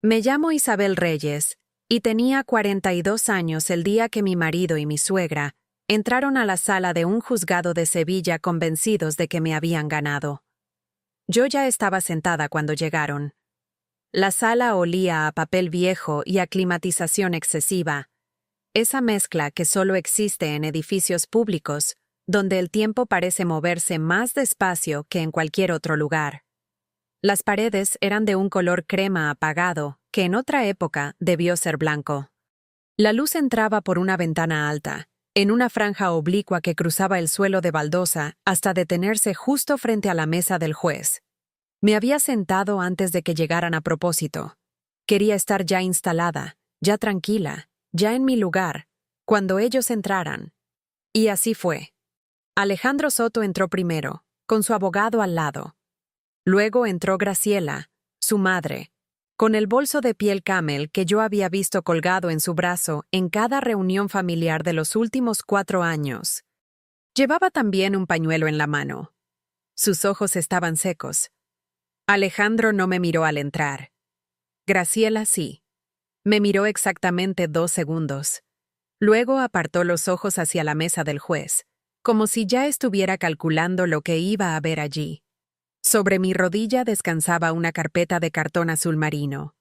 Me llamo Isabel Reyes, y tenía 42 años el día que mi marido y mi suegra entraron a la sala de un juzgado de Sevilla convencidos de que me habían ganado. Yo ya estaba sentada cuando llegaron. La sala olía a papel viejo y a climatización excesiva, esa mezcla que solo existe en edificios públicos, donde el tiempo parece moverse más despacio que en cualquier otro lugar. Las paredes eran de un color crema apagado, que en otra época debió ser blanco. La luz entraba por una ventana alta, en una franja oblicua que cruzaba el suelo de baldosa hasta detenerse justo frente a la mesa del juez. Me había sentado antes de que llegaran a propósito. Quería estar ya instalada, ya tranquila, ya en mi lugar, cuando ellos entraran. Y así fue. Alejandro Soto entró primero, con su abogado al lado. Luego entró Graciela, su madre, con el bolso de piel camel que yo había visto colgado en su brazo en cada reunión familiar de los últimos 4 años. Llevaba también un pañuelo en la mano. Sus ojos estaban secos. Alejandro no me miró al entrar. Graciela sí. Me miró exactamente 2 segundos. Luego apartó los ojos hacia la mesa del juez, como si ya estuviera calculando lo que iba a ver allí. Sobre mi rodilla descansaba una carpeta de cartón azul marino.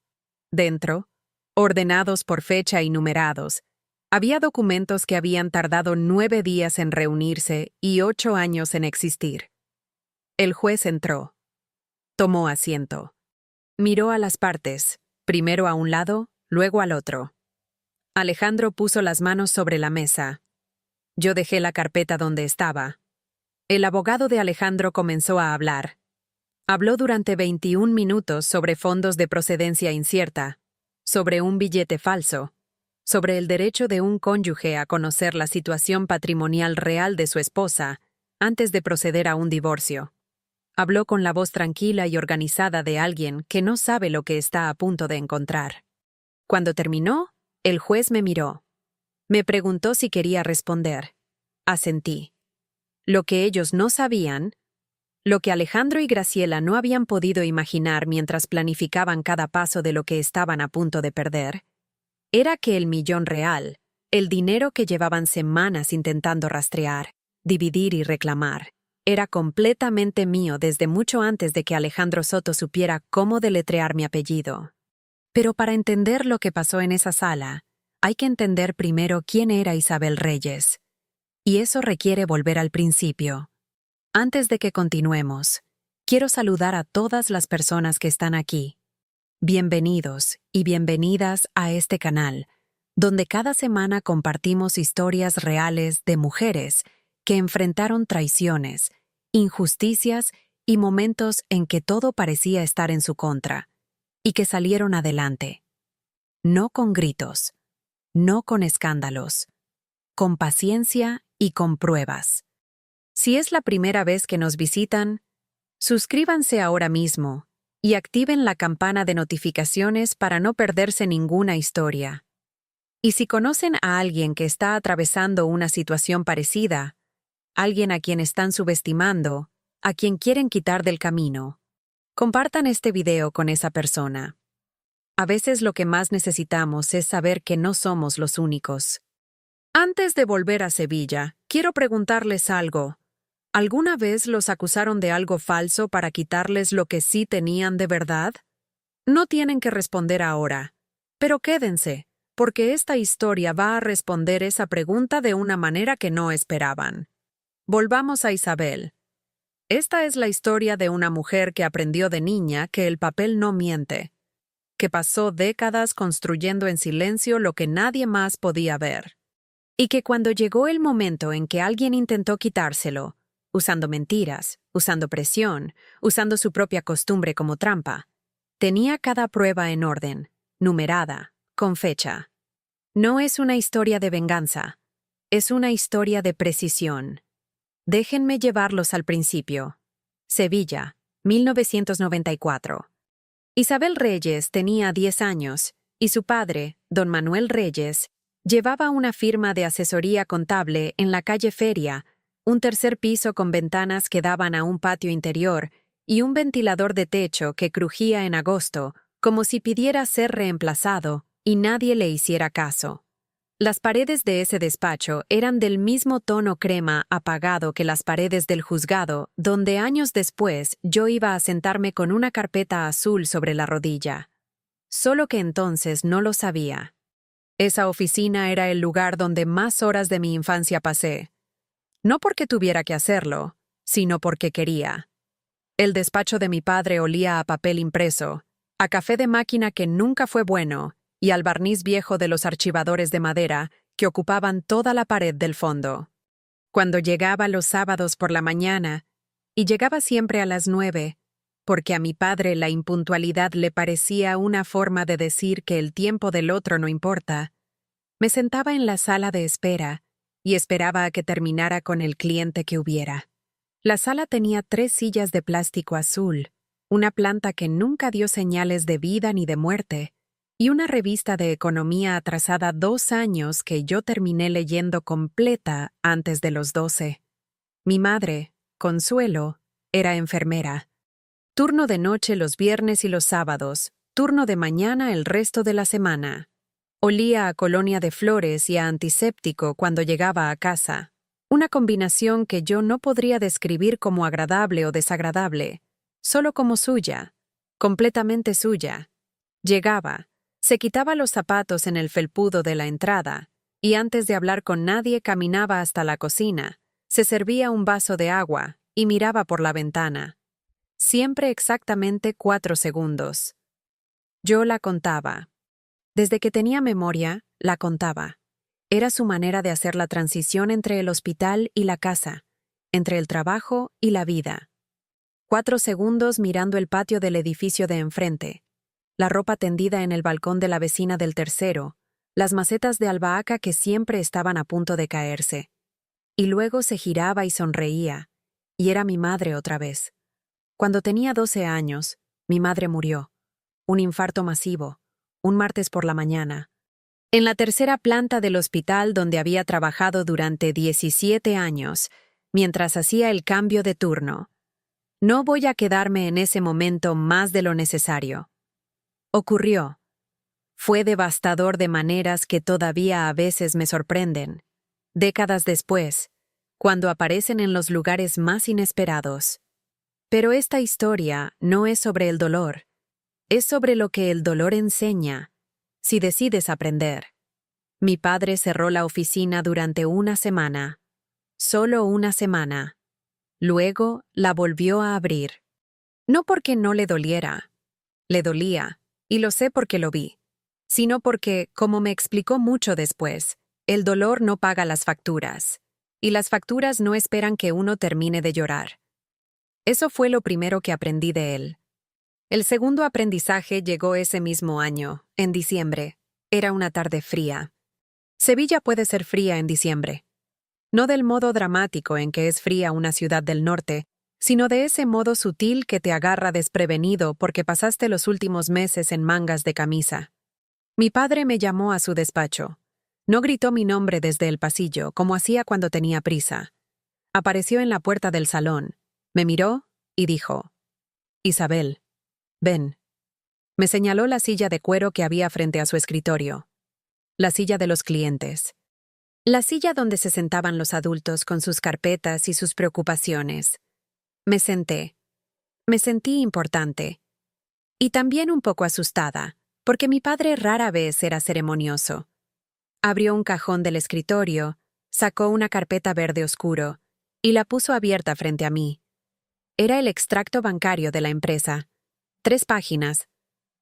Dentro, ordenados por fecha y numerados, había documentos que habían tardado 9 días en reunirse y 8 años en existir. El juez entró. Tomó asiento. Miró a las partes, primero a un lado, luego al otro. Alejandro puso las manos sobre la mesa. Yo dejé la carpeta donde estaba. El abogado de Alejandro comenzó a hablar. Habló durante 21 minutos sobre fondos de procedencia incierta, sobre un billete falso, sobre el derecho de un cónyuge a conocer la situación patrimonial real de su esposa antes de proceder a un divorcio. Habló con la voz tranquila y organizada de alguien que no sabe lo que está a punto de encontrar. Cuando terminó, el juez me miró. Me preguntó si quería responder. Asentí. Lo que ellos no sabían, lo que Alejandro y Graciela no habían podido imaginar mientras planificaban cada paso de lo que estaban a punto de perder, era que el millón real, el dinero que llevaban semanas intentando rastrear, dividir y reclamar, era completamente mío desde mucho antes de que Alejandro Soto supiera cómo deletrear mi apellido. Pero para entender lo que pasó en esa sala, hay que entender primero quién era Isabel Reyes. Y eso requiere volver al principio. Antes de que continuemos, quiero saludar a todas las personas que están aquí. Bienvenidos y bienvenidas a este canal, donde cada semana compartimos historias reales de mujeres que enfrentaron traiciones, injusticias y momentos en que todo parecía estar en su contra, y que salieron adelante. No con gritos, no con escándalos, con paciencia y con pruebas. Si es la primera vez que nos visitan, suscríbanse ahora mismo y activen la campana de notificaciones para no perderse ninguna historia. Y si conocen a alguien que está atravesando una situación parecida, alguien a quien están subestimando, a quien quieren quitar del camino, compartan este video con esa persona. A veces lo que más necesitamos es saber que no somos los únicos. Antes de volver a Sevilla, quiero preguntarles algo. ¿Alguna vez los acusaron de algo falso para quitarles lo que sí tenían de verdad? No tienen que responder ahora, pero quédense, porque esta historia va a responder esa pregunta de una manera que no esperaban. Volvamos a Isabel. Esta es la historia de una mujer que aprendió de niña que el papel no miente, que pasó décadas construyendo en silencio lo que nadie más podía ver, y que cuando llegó el momento en que alguien intentó quitárselo, usando mentiras, usando presión, usando su propia costumbre como trampa, tenía cada prueba en orden, numerada, con fecha. No es una historia de venganza, es una historia de precisión. Déjenme llevarlos al principio. Sevilla, 1994. Isabel Reyes tenía 10 años y su padre, don Manuel Reyes, llevaba una firma de asesoría contable en la calle Feria, un tercer piso con ventanas que daban a un patio interior y un ventilador de techo que crujía en agosto, como si pidiera ser reemplazado, y nadie le hiciera caso. Las paredes de ese despacho eran del mismo tono crema apagado que las paredes del juzgado, donde años después yo iba a sentarme con una carpeta azul sobre la rodilla. Solo que entonces no lo sabía. Esa oficina era el lugar donde más horas de mi infancia pasé. No porque tuviera que hacerlo, sino porque quería. El despacho de mi padre olía a papel impreso, a café de máquina que nunca fue bueno, y al barniz viejo de los archivadores de madera que ocupaban toda la pared del fondo. Cuando llegaba los sábados por la mañana, y llegaba siempre a las 9, porque a mi padre la impuntualidad le parecía una forma de decir que el tiempo del otro no importa, me sentaba en la sala de espera y esperaba a que terminara con el cliente que hubiera. La sala tenía 3 sillas de plástico azul, una planta que nunca dio señales de vida ni de muerte, y una revista de economía atrasada 2 años que yo terminé leyendo completa antes de los 12. Mi madre, Consuelo, era enfermera. Turno de noche los viernes y los sábados, turno de mañana el resto de la semana. Olía a colonia de flores y a antiséptico cuando llegaba a casa, una combinación que yo no podría describir como agradable o desagradable, solo como suya, completamente suya. Llegaba, se quitaba los zapatos en el felpudo de la entrada, y antes de hablar con nadie caminaba hasta la cocina, se servía un vaso de agua y miraba por la ventana. Siempre exactamente 4 segundos. Yo la contaba. Desde que tenía memoria, la contaba. Era su manera de hacer la transición entre el hospital y la casa, entre el trabajo y la vida. 4 segundos mirando el patio del edificio de enfrente, la ropa tendida en el balcón de la vecina del tercero, las macetas de albahaca que siempre estaban a punto de caerse. Y luego se giraba y sonreía, y era mi madre otra vez. Cuando tenía 12 años, mi madre murió. Un infarto masivo, un martes por la mañana. En la tercera planta del hospital donde había trabajado durante 17 años, mientras hacía el cambio de turno. No voy a quedarme en ese momento más de lo necesario. Ocurrió. Fue devastador de maneras que todavía a veces me sorprenden. Décadas después, cuando aparecen en los lugares más inesperados. Pero esta historia no es sobre el dolor. Es sobre lo que el dolor enseña, si decides aprender. Mi padre cerró la oficina durante una semana. Solo una semana. Luego la volvió a abrir. No porque no le doliera. Le dolía, y lo sé porque lo vi. Sino porque, como me explicó mucho después, el dolor no paga las facturas. Y las facturas no esperan que uno termine de llorar. Eso fue lo primero que aprendí de él. El segundo aprendizaje llegó ese mismo año, en diciembre. Era una tarde fría. Sevilla puede ser fría en diciembre. No del modo dramático en que es fría una ciudad del norte, sino de ese modo sutil que te agarra desprevenido porque pasaste los últimos meses en mangas de camisa. Mi padre me llamó a su despacho. No gritó mi nombre desde el pasillo, como hacía cuando tenía prisa. Apareció en la puerta del salón, me miró y dijo: «Isabel, ven». Me señaló la silla de cuero que había frente a su escritorio. La silla de los clientes. La silla donde se sentaban los adultos con sus carpetas y sus preocupaciones. Me senté. Me sentí importante. Y también un poco asustada, porque mi padre rara vez era ceremonioso. Abrió un cajón del escritorio, sacó una carpeta verde oscuro y la puso abierta frente a mí. Era el extracto bancario de la empresa. 3 páginas,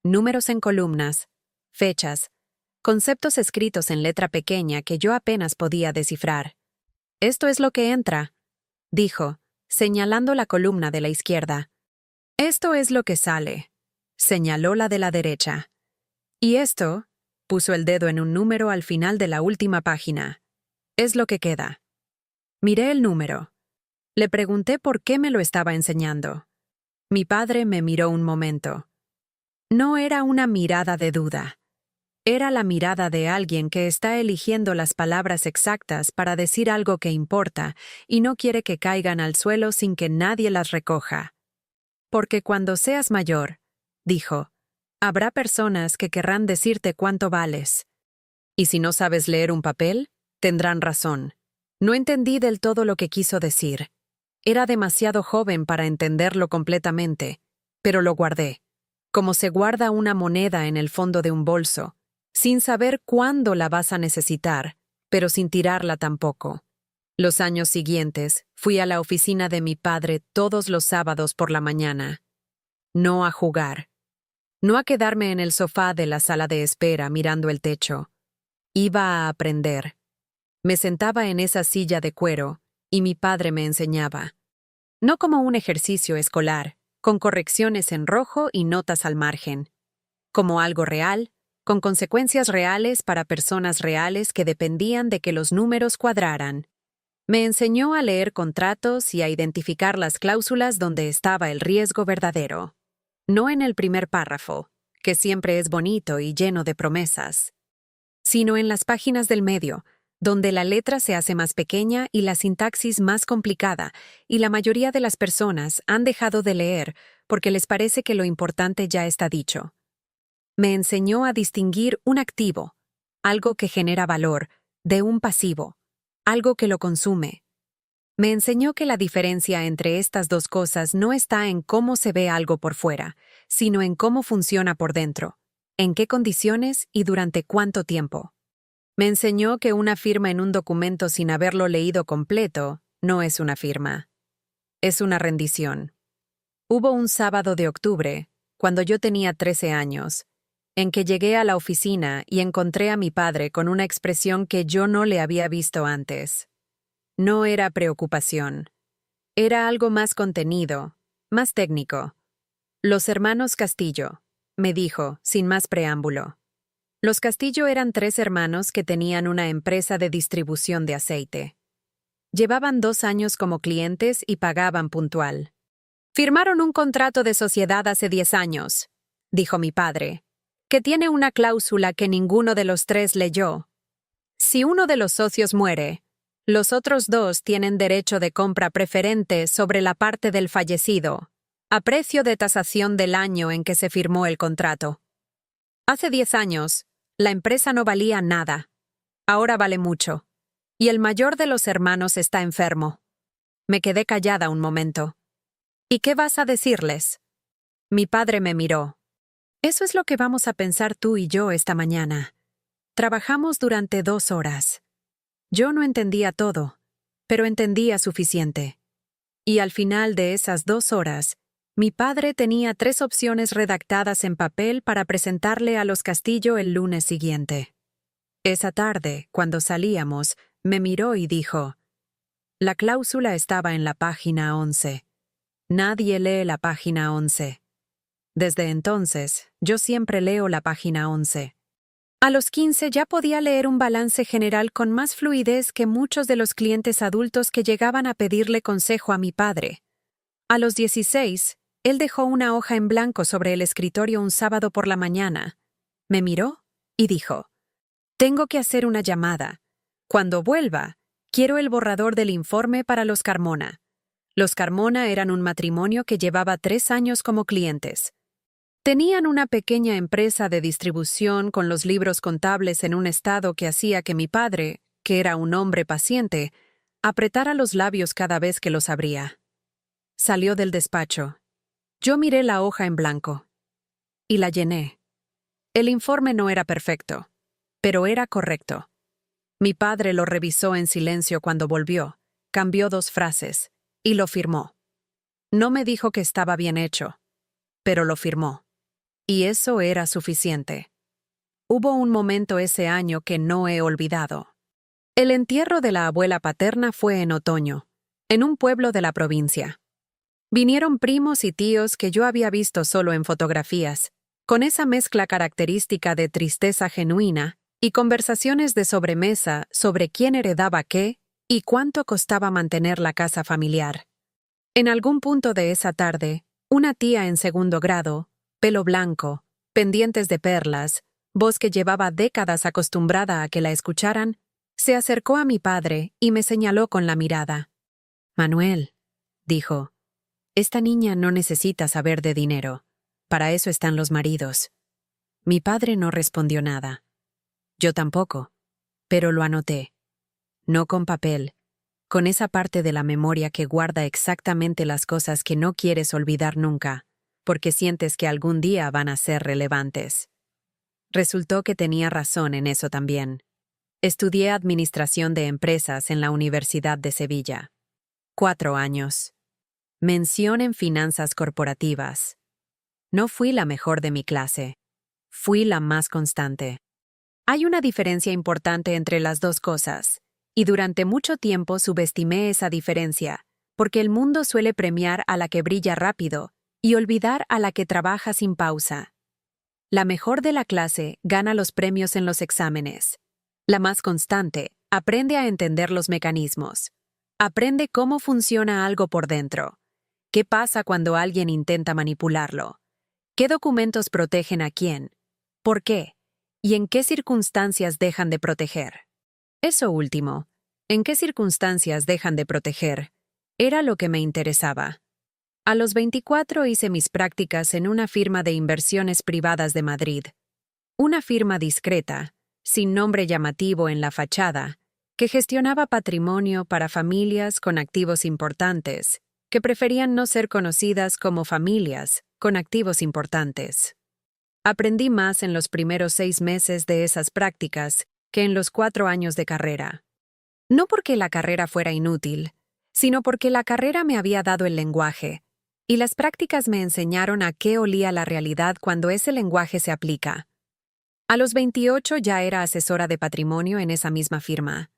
números en columnas, fechas, conceptos escritos en letra pequeña que yo apenas podía descifrar. «Esto es lo que entra», dijo, señalando la columna de la izquierda. «Esto es lo que sale», señaló la de la derecha. «Y esto», puso el dedo en un número al final de la última página, «es lo que queda». Miré el número. Le pregunté por qué me lo estaba enseñando. Mi padre me miró un momento. No era una mirada de duda. Era la mirada de alguien que está eligiendo las palabras exactas para decir algo que importa y no quiere que caigan al suelo sin que nadie las recoja. «Porque cuando seas mayor», dijo, Habrá personas que querrán decirte cuánto vales. Y si no sabes leer un papel, tendrán razón. No entendí del todo lo que quiso decir. Era demasiado joven para entenderlo completamente, pero lo guardé, como se guarda una moneda en el fondo de un bolso, sin saber cuándo la vas a necesitar, pero sin tirarla tampoco. Los años siguientes, fui a la oficina de mi padre todos los sábados por la mañana. No a jugar. No a quedarme en el sofá de la sala de espera mirando el techo. Iba a aprender. Me sentaba en esa silla de cuero y mi padre me enseñaba. No como un ejercicio escolar, con correcciones en rojo y notas al margen. Como algo real, con consecuencias reales para personas reales que dependían de que los números cuadraran. Me enseñó a leer contratos y a identificar las cláusulas donde estaba el riesgo verdadero. No en el primer párrafo, que siempre es bonito y lleno de promesas, sino en las páginas del medio, donde la letra se hace más pequeña y la sintaxis más complicada, y la mayoría de las personas han dejado de leer porque les parece que lo importante ya está dicho. Me enseñó a distinguir un activo, algo que genera valor, de un pasivo, algo que lo consume. Me enseñó que la diferencia entre estas dos cosas no está en cómo se ve algo por fuera, sino en cómo funciona por dentro, en qué condiciones y durante cuánto tiempo. Me enseñó que una firma en un documento sin haberlo leído completo no es una firma. Es una rendición. Hubo un sábado de octubre, cuando yo tenía 13 años, en que llegué a la oficina y encontré a mi padre con una expresión que yo no le había visto antes. No era preocupación. Era algo más contenido, más técnico. Los hermanos Castillo, me dijo, sin más preámbulo. Los Castillo eran 3 hermanos que tenían una empresa de distribución de aceite. Llevaban 2 años como clientes y pagaban puntual. Firmaron un contrato de sociedad hace 10 años, dijo mi padre, que tiene una cláusula que ninguno de los 3 leyó. Si uno de los socios muere, los otros 2 tienen derecho de compra preferente sobre la parte del fallecido, a precio de tasación del año en que se firmó el contrato. Hace 10 años, la empresa no valía nada. Ahora vale mucho. Y el mayor de los hermanos está enfermo. Me quedé callada un momento. ¿Y qué vas a decirles? Mi padre me miró. Eso es lo que vamos a pensar tú y yo esta mañana. Trabajamos durante 2 horas. Yo no entendía todo, pero entendía suficiente. Y al final de esas 2 horas, mi padre tenía 3 opciones redactadas en papel para presentarle a los Castillo el lunes siguiente. Esa tarde, cuando salíamos, me miró y dijo, la cláusula estaba en la página 11. Nadie lee la página 11. Desde entonces, yo siempre leo la página 11. A los 15 ya podía leer un balance general con más fluidez que muchos de los clientes adultos que llegaban a pedirle consejo a mi padre. A los 16, él dejó una hoja en blanco sobre el escritorio un sábado por la mañana. Me miró y dijo, tengo que hacer una llamada. Cuando vuelva, quiero el borrador del informe para los Carmona. Los Carmona eran un matrimonio que llevaba 3 años como clientes. Tenían una pequeña empresa de distribución con los libros contables en un estado que hacía que mi padre, que era un hombre paciente, apretara los labios cada vez que los abría. Salió del despacho. Yo miré la hoja en blanco. Y la llené. El informe no era perfecto, pero era correcto. Mi padre lo revisó en silencio cuando volvió, cambió 2 frases, y lo firmó. No me dijo que estaba bien hecho, pero lo firmó. Y eso era suficiente. Hubo un momento ese año que no he olvidado. El entierro de la abuela paterna fue en otoño, en un pueblo de la provincia. Vinieron primos y tíos que yo había visto solo en fotografías, con esa mezcla característica de tristeza genuina y conversaciones de sobremesa sobre quién heredaba qué y cuánto costaba mantener la casa familiar. En algún punto de esa tarde, una tía en 2º grado, pelo blanco, pendientes de perlas, voz que llevaba décadas acostumbrada a que la escucharan, se acercó a mi padre y me señaló con la mirada. Manuel, dijo, esta niña no necesita saber de dinero. Para eso están los maridos. Mi padre no respondió nada. Yo tampoco, pero lo anoté. No con papel, con esa parte de la memoria que guarda exactamente las cosas que no quieres olvidar nunca, porque sientes que algún día van a ser relevantes. Resultó que tenía razón en eso también. Estudié Administración de Empresas en la Universidad de Sevilla. 4 años. Mención en Finanzas Corporativas. No fui la mejor de mi clase. Fui la más constante. Hay una diferencia importante entre las dos cosas, y durante mucho tiempo subestimé esa diferencia, porque el mundo suele premiar a la que brilla rápido y olvidar a la que trabaja sin pausa. La mejor de la clase gana los premios en los exámenes. La más constante aprende a entender los mecanismos. Aprende cómo funciona algo por dentro. ¿Qué pasa cuando alguien intenta manipularlo? ¿Qué documentos protegen a quién? ¿Por qué? ¿Y en qué circunstancias dejan de proteger? Eso último, ¿en qué circunstancias dejan de proteger? Era lo que me interesaba. A los 24 hice mis prácticas en una firma de inversiones privadas de Madrid. Una firma discreta, sin nombre llamativo en la fachada, que gestionaba patrimonio para familias con activos importantes, que preferían no ser conocidas como familias con activos importantes. Aprendí más en los primeros 6 meses de esas prácticas que en los 4 años de carrera. No porque la carrera fuera inútil, sino porque la carrera me había dado el lenguaje, y las prácticas me enseñaron a qué olía la realidad cuando ese lenguaje se aplica. A los 28 ya era asesora de patrimonio en esa misma firma.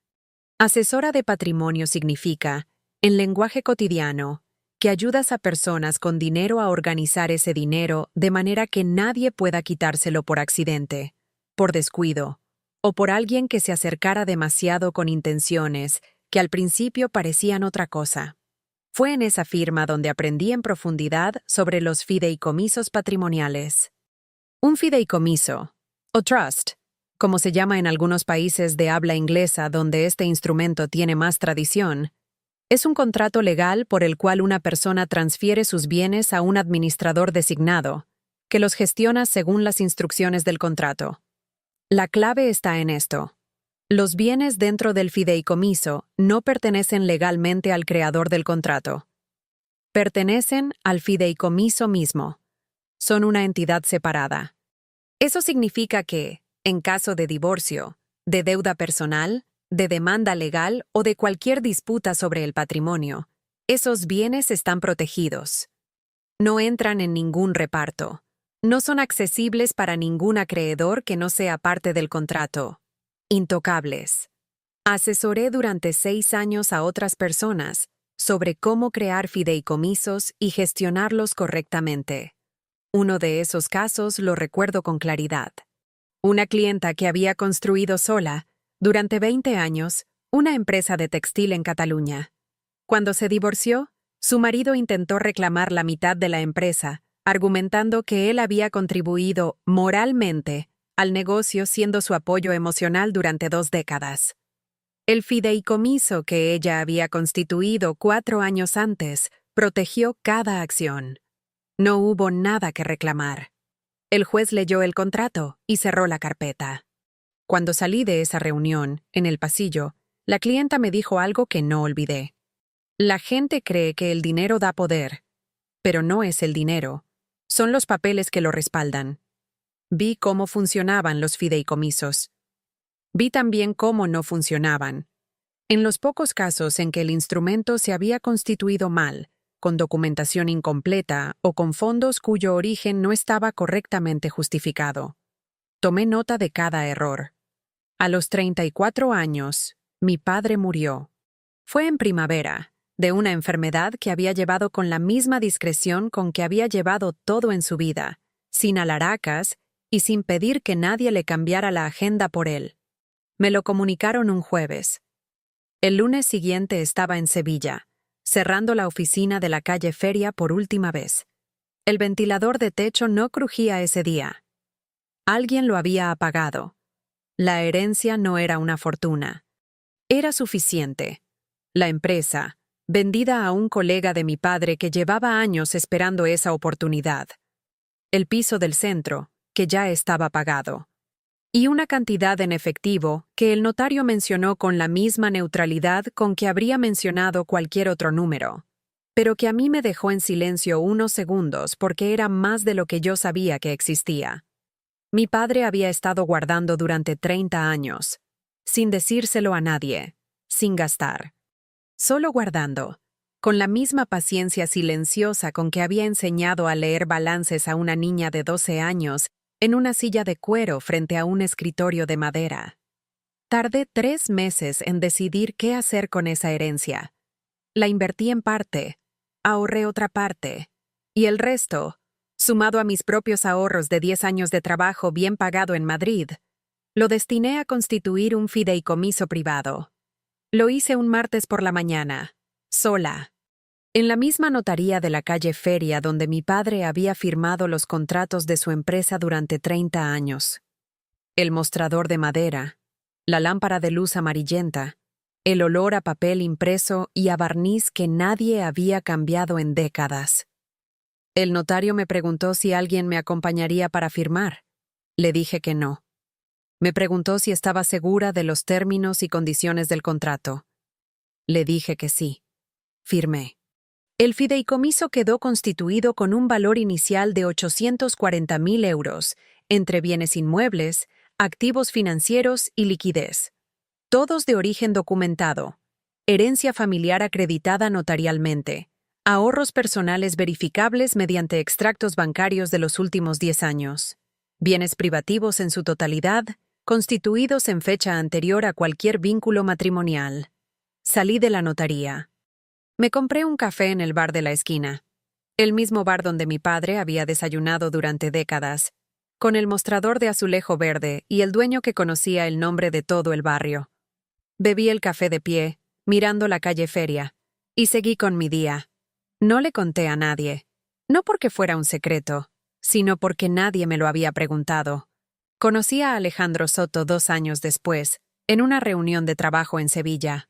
Asesora de patrimonio significa, en lenguaje cotidiano, que ayudas a personas con dinero a organizar ese dinero de manera que nadie pueda quitárselo por accidente, por descuido, o por alguien que se acercara demasiado con intenciones que al principio parecían otra cosa. Fue en esa firma donde aprendí en profundidad sobre los fideicomisos patrimoniales. Un fideicomiso, o trust, como se llama en algunos países de habla inglesa donde este instrumento tiene más tradición, es un contrato legal por el cual una persona transfiere sus bienes a un administrador designado, que los gestiona según las instrucciones del contrato. La clave está en esto. Los bienes dentro del fideicomiso no pertenecen legalmente al creador del contrato. Pertenecen al fideicomiso mismo. Son una entidad separada. Eso significa que, en caso de divorcio, de deuda personal, de demanda legal o de cualquier disputa sobre el patrimonio, esos bienes están protegidos. No entran en ningún reparto. No son accesibles para ningún acreedor que no sea parte del contrato. Intocables. Asesoré durante 6 años a otras personas sobre cómo crear fideicomisos y gestionarlos correctamente. Uno de esos casos lo recuerdo con claridad. Una clienta que había construido sola, durante 20 años, una empresa de textil en Cataluña. Cuando se divorció, su marido intentó reclamar la mitad de la empresa, argumentando que él había contribuido moralmente al negocio siendo su apoyo emocional durante 2 décadas. El fideicomiso que ella había constituido 4 años antes protegió cada acción. No hubo nada que reclamar. El juez leyó el contrato y cerró la carpeta. Cuando salí de esa reunión, en el pasillo, la clienta me dijo algo que no olvidé. La gente cree que el dinero da poder, pero no es el dinero. Son los papeles que lo respaldan. Vi cómo funcionaban los fideicomisos. Vi también cómo no funcionaban. En los pocos casos en que el instrumento se había constituido mal, con documentación incompleta o con fondos cuyo origen no estaba correctamente justificado. Tomé nota de cada error. A los 34 años, mi padre murió. Fue en primavera, de una enfermedad que había llevado con la misma discreción con que había llevado todo en su vida, sin alaracas y sin pedir que nadie le cambiara la agenda por él. Me lo comunicaron un jueves. El lunes siguiente estaba en Sevilla, cerrando la oficina de la calle Feria por última vez. El ventilador de techo no crujía ese día. Alguien lo había apagado. La herencia no era una fortuna. Era suficiente. La empresa, vendida a un colega de mi padre que llevaba años esperando esa oportunidad. El piso del centro, que ya estaba pagado, y una cantidad en efectivo que el notario mencionó con la misma neutralidad con que habría mencionado cualquier otro número, pero que a mí me dejó en silencio unos segundos porque era más de lo que yo sabía que existía. Mi padre había estado guardando durante 30 años, sin decírselo a nadie, sin gastar, solo guardando, con la misma paciencia silenciosa con que había enseñado a leer balances a una niña de 12 años en una silla de cuero frente a un escritorio de madera. Tardé 3 meses en decidir qué hacer con esa herencia. La invertí en parte, ahorré otra parte, y el resto, sumado a mis propios ahorros de 10 años de trabajo bien pagado en Madrid, lo destiné a constituir un fideicomiso privado. Lo hice un martes por la mañana, sola, en la misma notaría de la calle Feria donde mi padre había firmado los contratos de su empresa durante 30 años. El mostrador de madera, la lámpara de luz amarillenta, el olor a papel impreso y a barniz que nadie había cambiado en décadas. El notario me preguntó si alguien me acompañaría para firmar. Le dije que no. Me preguntó si estaba segura de los términos y condiciones del contrato. Le dije que sí. Firmé. El fideicomiso quedó constituido con un valor inicial de 840.000 euros, entre bienes inmuebles, activos financieros y liquidez. Todos de origen documentado, herencia familiar acreditada notarialmente, ahorros personales verificables mediante extractos bancarios de los últimos 10 años, bienes privativos en su totalidad, constituidos en fecha anterior a cualquier vínculo matrimonial. Salí de la notaría. Me compré un café en el bar de la esquina, el mismo bar donde mi padre había desayunado durante décadas, con el mostrador de azulejo verde y el dueño que conocía el nombre de todo el barrio. Bebí el café de pie, mirando la calle Feria, y seguí con mi día. No le conté a nadie, no porque fuera un secreto, sino porque nadie me lo había preguntado. Conocí a Alejandro Soto 2 años después, en una reunión de trabajo en Sevilla.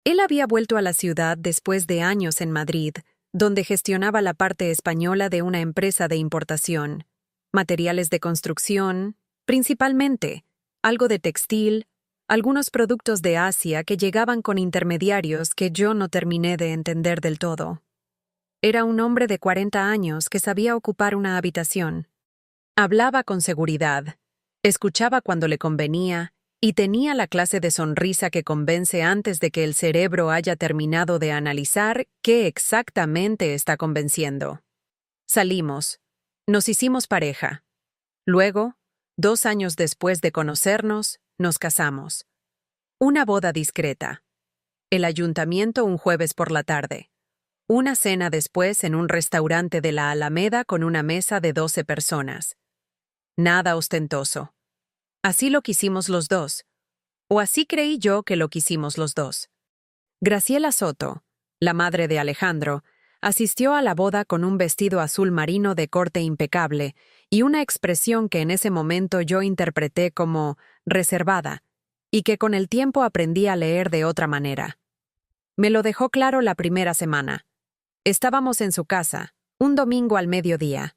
Él había vuelto a la ciudad después de años en Madrid, donde gestionaba la parte española de una empresa de importación, materiales de construcción, principalmente, algo de textil, algunos productos de Asia que llegaban con intermediarios que yo no terminé de entender del todo. Era un hombre de 40 años que sabía ocupar una habitación. Hablaba con seguridad, escuchaba cuando le convenía y tenía la clase de sonrisa que convence antes de que el cerebro haya terminado de analizar qué exactamente está convenciendo. Salimos. Nos hicimos pareja. Luego, 2 años después de conocernos, nos casamos. Una boda discreta. El ayuntamiento un jueves por la tarde. Una cena después en un restaurante de la Alameda con una mesa de 12 personas. Nada ostentoso. Así lo quisimos los dos. O así creí yo que lo quisimos los dos. Graciela Soto, la madre de Alejandro, asistió a la boda con un vestido azul marino de corte impecable y una expresión que en ese momento yo interpreté como reservada y que con el tiempo aprendí a leer de otra manera. Me lo dejó claro la primera semana. Estábamos en su casa, un domingo al mediodía.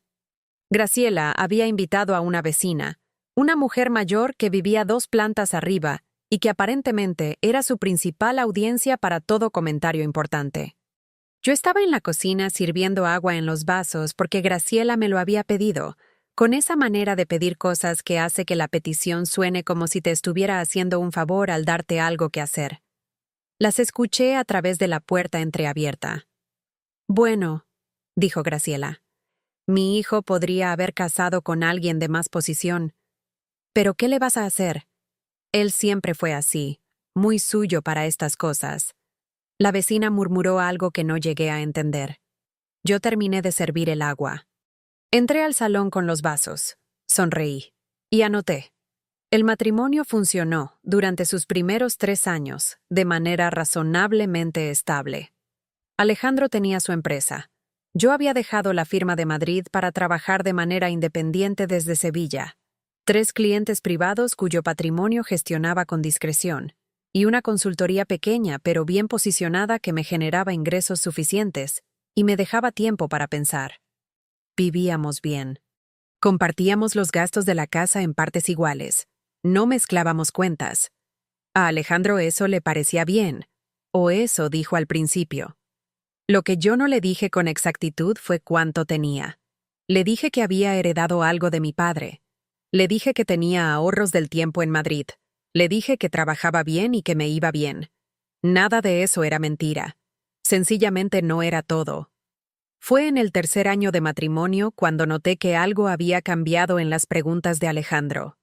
Graciela había invitado a una vecina, una mujer mayor que vivía 2 plantas arriba y que aparentemente era su principal audiencia para todo comentario importante. Yo estaba en la cocina sirviendo agua en los vasos porque Graciela me lo había pedido, con esa manera de pedir cosas que hace que la petición suene como si te estuviera haciendo un favor al darte algo que hacer. Las escuché a través de la puerta entreabierta. «Bueno», dijo Graciela, «mi hijo podría haber casado con alguien de más posición. ¿Pero qué le vas a hacer? Él siempre fue así, muy suyo para estas cosas». La vecina murmuró algo que no llegué a entender. Yo terminé de servir el agua. Entré al salón con los vasos, sonreí y anoté. El matrimonio funcionó durante sus primeros 3 años de manera razonablemente estable. Alejandro tenía su empresa. Yo había dejado la firma de Madrid para trabajar de manera independiente desde Sevilla. 3 clientes privados cuyo patrimonio gestionaba con discreción, y una consultoría pequeña pero bien posicionada que me generaba ingresos suficientes y me dejaba tiempo para pensar. Vivíamos bien. Compartíamos los gastos de la casa en partes iguales. No mezclábamos cuentas. A Alejandro eso le parecía bien, o eso dijo al principio. Lo que yo no le dije con exactitud fue cuánto tenía. Le dije que había heredado algo de mi padre. Le dije que tenía ahorros del tiempo en Madrid. Le dije que trabajaba bien y que me iba bien. Nada de eso era mentira. Sencillamente no era todo. Fue en el tercer año de matrimonio cuando noté que algo había cambiado en las preguntas de Alejandro.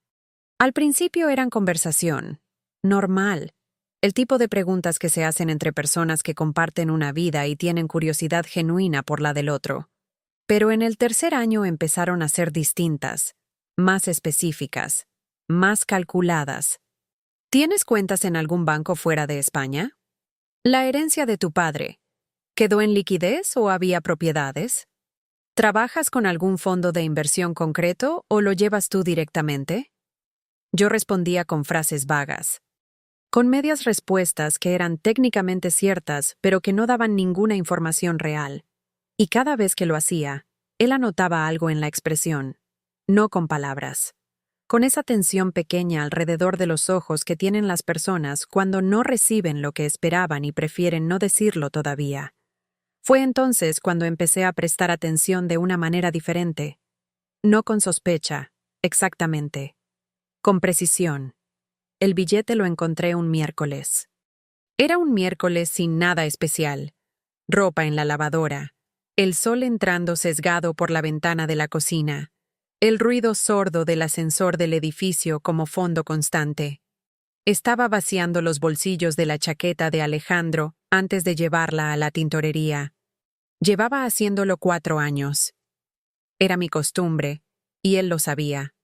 Al principio eran conversación, normal, el tipo de preguntas que se hacen entre personas que comparten una vida y tienen curiosidad genuina por la del otro. Pero en el tercer año empezaron a ser distintas, más específicas, más calculadas. ¿Tienes cuentas en algún banco fuera de España? La herencia de tu padre, ¿quedó en liquidez o había propiedades? ¿Trabajas con algún fondo de inversión concreto o lo llevas tú directamente? Yo respondía con frases vagas, con medias respuestas que eran técnicamente ciertas, pero que no daban ninguna información real. Y cada vez que lo hacía, él anotaba algo en la expresión, no con palabras, con esa tensión pequeña alrededor de los ojos que tienen las personas cuando no reciben lo que esperaban y prefieren no decirlo todavía. Fue entonces cuando empecé a prestar atención de una manera diferente, no con sospecha, exactamente, con precisión. El billete lo encontré un miércoles. Era un miércoles sin nada especial. Ropa en la lavadora, el sol entrando sesgado por la ventana de la cocina, el ruido sordo del ascensor del edificio como fondo constante. Estaba vaciando los bolsillos de la chaqueta de Alejandro antes de llevarla a la tintorería. Llevaba haciéndolo 4 años. Era mi costumbre, y él lo sabía.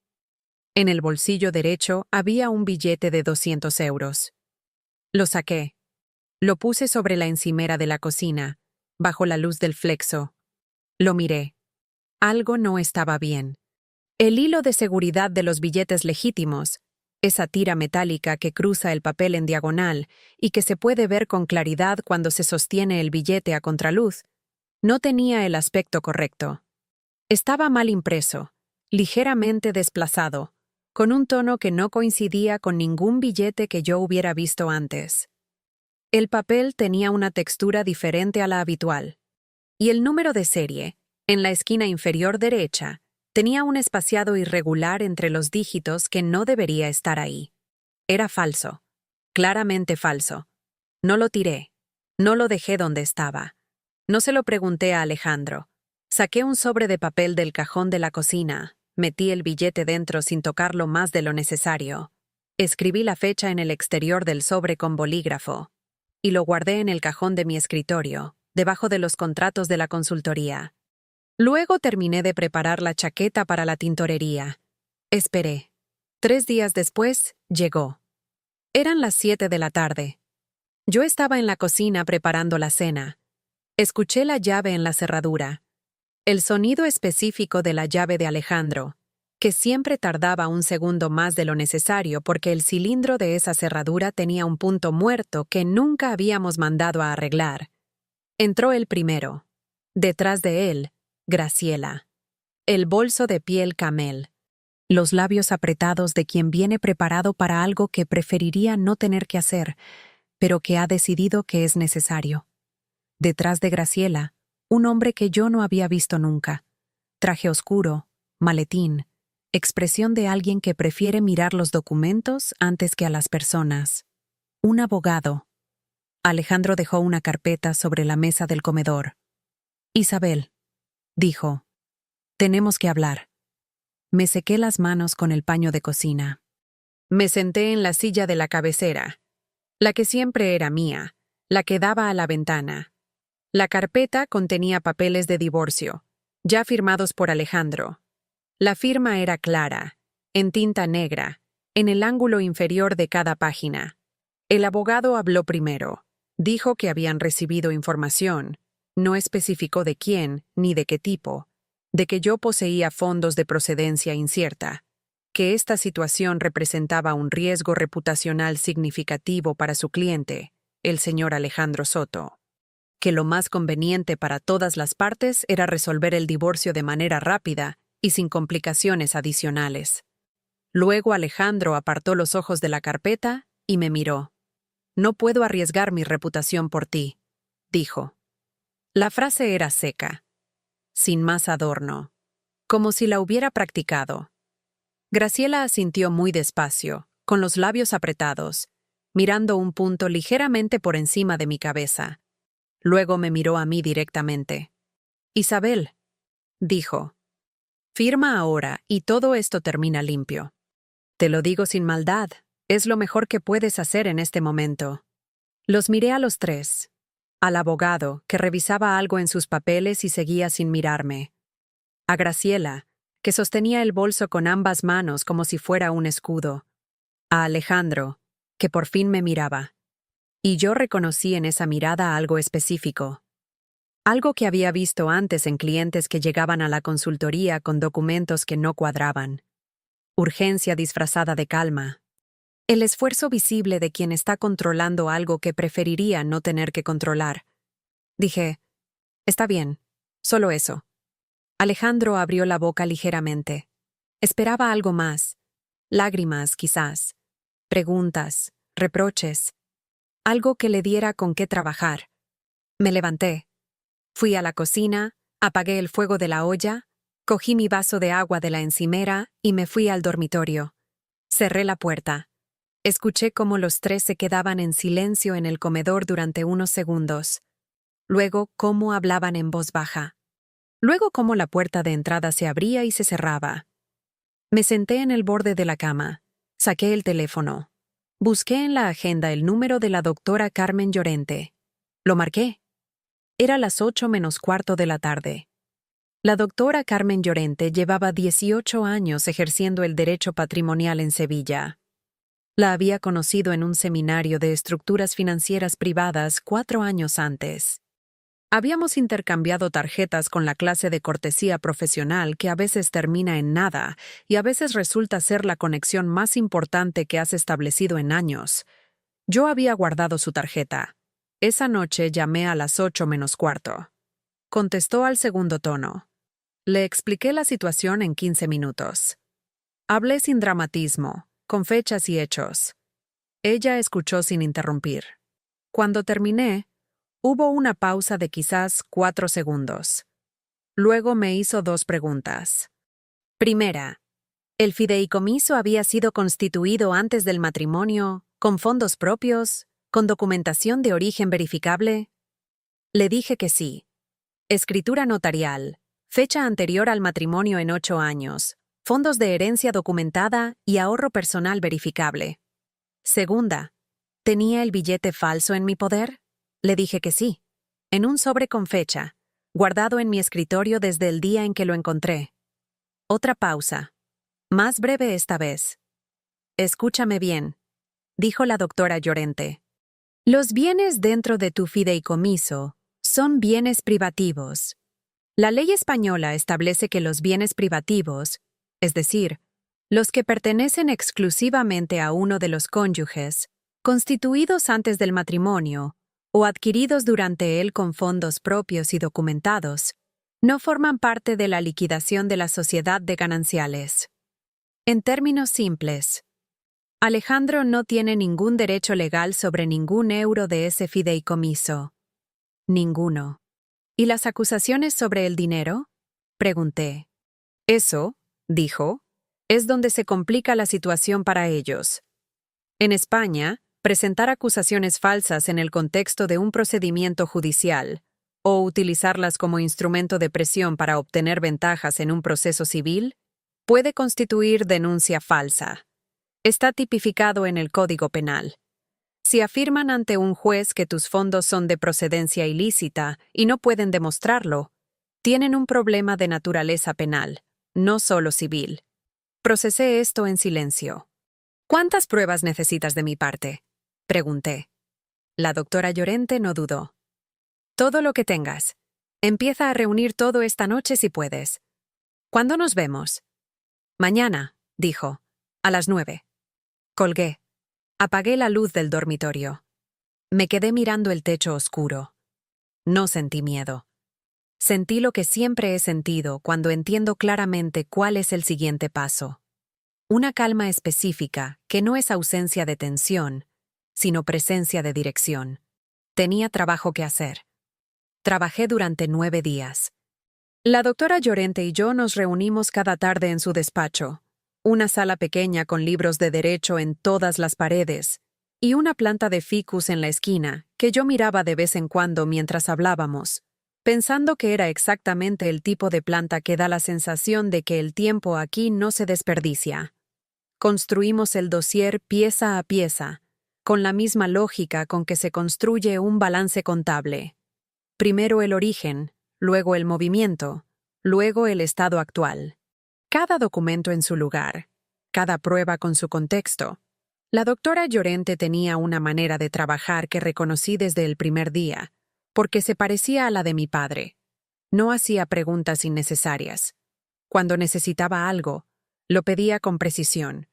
En el bolsillo derecho había un billete de 200 euros. Lo saqué. Lo puse sobre la encimera de la cocina, bajo la luz del flexo. Lo miré. Algo no estaba bien. El hilo de seguridad de los billetes legítimos, esa tira metálica que cruza el papel en diagonal y que se puede ver con claridad cuando se sostiene el billete a contraluz, no tenía el aspecto correcto. Estaba mal impreso, ligeramente desplazado, con un tono que no coincidía con ningún billete que yo hubiera visto antes. El papel tenía una textura diferente a la habitual, y el número de serie, en la esquina inferior derecha, tenía un espaciado irregular entre los dígitos que no debería estar ahí. Era falso, claramente falso. No lo tiré, no lo dejé donde estaba. No se lo pregunté a Alejandro. Saqué un sobre de papel del cajón de la cocina, metí el billete dentro sin tocarlo más de lo necesario. Escribí la fecha en el exterior del sobre con bolígrafo y lo guardé en el cajón de mi escritorio, debajo de los contratos de la consultoría. Luego terminé de preparar la chaqueta para la tintorería. Esperé. 3 días después, llegó. Eran las 7 de la tarde. Yo estaba en la cocina preparando la cena. Escuché la llave en la cerradura. El sonido específico de la llave de Alejandro, que siempre tardaba un segundo más de lo necesario porque el cilindro de esa cerradura tenía un punto muerto que nunca habíamos mandado a arreglar. Entró él primero. Detrás de él, Graciela. El bolso de piel camel. Los labios apretados de quien viene preparado para algo que preferiría no tener que hacer, pero que ha decidido que es necesario. Detrás de Graciela, un hombre que yo no había visto nunca. Traje oscuro, maletín, expresión de alguien que prefiere mirar los documentos antes que a las personas. Un abogado. Alejandro dejó una carpeta sobre la mesa del comedor. Isabel, dijo, tenemos que hablar. Me sequé las manos con el paño de cocina. Me senté en la silla de la cabecera, la que siempre era mía, la que daba a la ventana. La carpeta contenía papeles de divorcio, ya firmados por Alejandro. La firma era clara, en tinta negra, en el ángulo inferior de cada página. El abogado habló primero. Dijo que habían recibido información, no especificó de quién ni de qué tipo, de que yo poseía fondos de procedencia incierta, que esta situación representaba un riesgo reputacional significativo para su cliente, el señor Alejandro Soto, que lo más conveniente para todas las partes era resolver el divorcio de manera rápida y sin complicaciones adicionales. Luego Alejandro apartó los ojos de la carpeta y me miró. «No puedo arriesgar mi reputación por ti», dijo. La frase era seca, sin más adorno, como si la hubiera practicado. Graciela asintió muy despacio, con los labios apretados, mirando un punto ligeramente por encima de mi cabeza. Luego me miró a mí directamente. «Isabel», dijo, «firma ahora y todo esto termina limpio. Te lo digo sin maldad, es lo mejor que puedes hacer en este momento». Los miré a los tres. Al abogado, que revisaba algo en sus papeles y seguía sin mirarme. A Graciela, que sostenía el bolso con ambas manos como si fuera un escudo. A Alejandro, que por fin me miraba. Y yo reconocí en esa mirada algo específico. Algo que había visto antes en clientes que llegaban a la consultoría con documentos que no cuadraban. Urgencia disfrazada de calma. El esfuerzo visible de quien está controlando algo que preferiría no tener que controlar. Dije, «Está bien, solo eso». Alejandro abrió la boca ligeramente. Esperaba algo más. Lágrimas, quizás. Preguntas, reproches. Algo que le diera con qué trabajar. Me levanté. Fui a la cocina, apagué el fuego de la olla, cogí mi vaso de agua de la encimera y me fui al dormitorio. Cerré la puerta. Escuché cómo los tres se quedaban en silencio en el comedor durante unos segundos. Luego cómo hablaban en voz baja. Luego cómo la puerta de entrada se abría y se cerraba. Me senté en el borde de la cama. Saqué el teléfono. Busqué en la agenda el número de la doctora Carmen Llorente. Lo marqué. Era las 8:45 de la tarde. La doctora Carmen Llorente llevaba 18 años ejerciendo el derecho patrimonial en Sevilla. La había conocido en un seminario de estructuras financieras privadas 4 años antes. Habíamos intercambiado tarjetas con la clase de cortesía profesional que a veces termina en nada y a veces resulta ser la conexión más importante que has establecido en años. Yo había guardado su tarjeta. Esa noche llamé a las 8:45. Contestó al segundo tono. Le expliqué la situación en 15 minutos. Hablé sin dramatismo, con fechas y hechos. Ella escuchó sin interrumpir. Cuando terminé, hubo una pausa de quizás 4 segundos. Luego me hizo 2 preguntas. Primera, ¿el fideicomiso había sido constituido antes del matrimonio, con fondos propios, con documentación de origen verificable? Le dije que sí. Escritura notarial, fecha anterior al matrimonio en 8 años, fondos de herencia documentada y ahorro personal verificable. Segunda, ¿tenía el billete falso en mi poder? Le dije que sí, en un sobre con fecha, guardado en mi escritorio desde el día en que lo encontré. Otra pausa, más breve esta vez. Escúchame bien, dijo la doctora Llorente. Los bienes dentro de tu fideicomiso son bienes privativos. La ley española establece que los bienes privativos, es decir, los que pertenecen exclusivamente a uno de los cónyuges, constituidos antes del matrimonio o adquiridos durante él con fondos propios y documentados, no forman parte de la liquidación de la sociedad de gananciales. En términos simples, Alejandro no tiene ningún derecho legal sobre ningún euro de ese fideicomiso. Ninguno. ¿Y las acusaciones sobre el dinero? Pregunté. Eso, dijo, es donde se complica la situación para ellos. En España, presentar acusaciones falsas en el contexto de un procedimiento judicial o utilizarlas como instrumento de presión para obtener ventajas en un proceso civil puede constituir denuncia falsa. Está tipificado en el Código Penal. Si afirman ante un juez que tus fondos son de procedencia ilícita y no pueden demostrarlo, tienen un problema de naturaleza penal, no solo civil. Procesé esto en silencio. ¿Cuántas pruebas necesitas de mi parte? Pregunté. La doctora Llorente no dudó. Todo lo que tengas. Empieza a reunir todo esta noche si puedes. ¿Cuándo nos vemos? Mañana, dijo. A las 9. Colgué. Apagué la luz del dormitorio. Me quedé mirando el techo oscuro. No sentí miedo. Sentí lo que siempre he sentido cuando entiendo claramente cuál es el siguiente paso. Una calma específica que no es ausencia de tensión, sino presencia de dirección. Tenía trabajo que hacer. Trabajé durante 9 días. La doctora Llorente y yo nos reunimos cada tarde en su despacho, una sala pequeña con libros de derecho en todas las paredes, y una planta de ficus en la esquina que yo miraba de vez en cuando mientras hablábamos, pensando que era exactamente el tipo de planta que da la sensación de que el tiempo aquí no se desperdicia. Construimos el dossier pieza a pieza, con la misma lógica con que se construye un balance contable. Primero el origen, luego el movimiento, luego el estado actual. Cada documento en su lugar, cada prueba con su contexto. La doctora Llorente tenía una manera de trabajar que reconocí desde el primer día, porque se parecía a la de mi padre. No hacía preguntas innecesarias. Cuando necesitaba algo, lo pedía con precisión.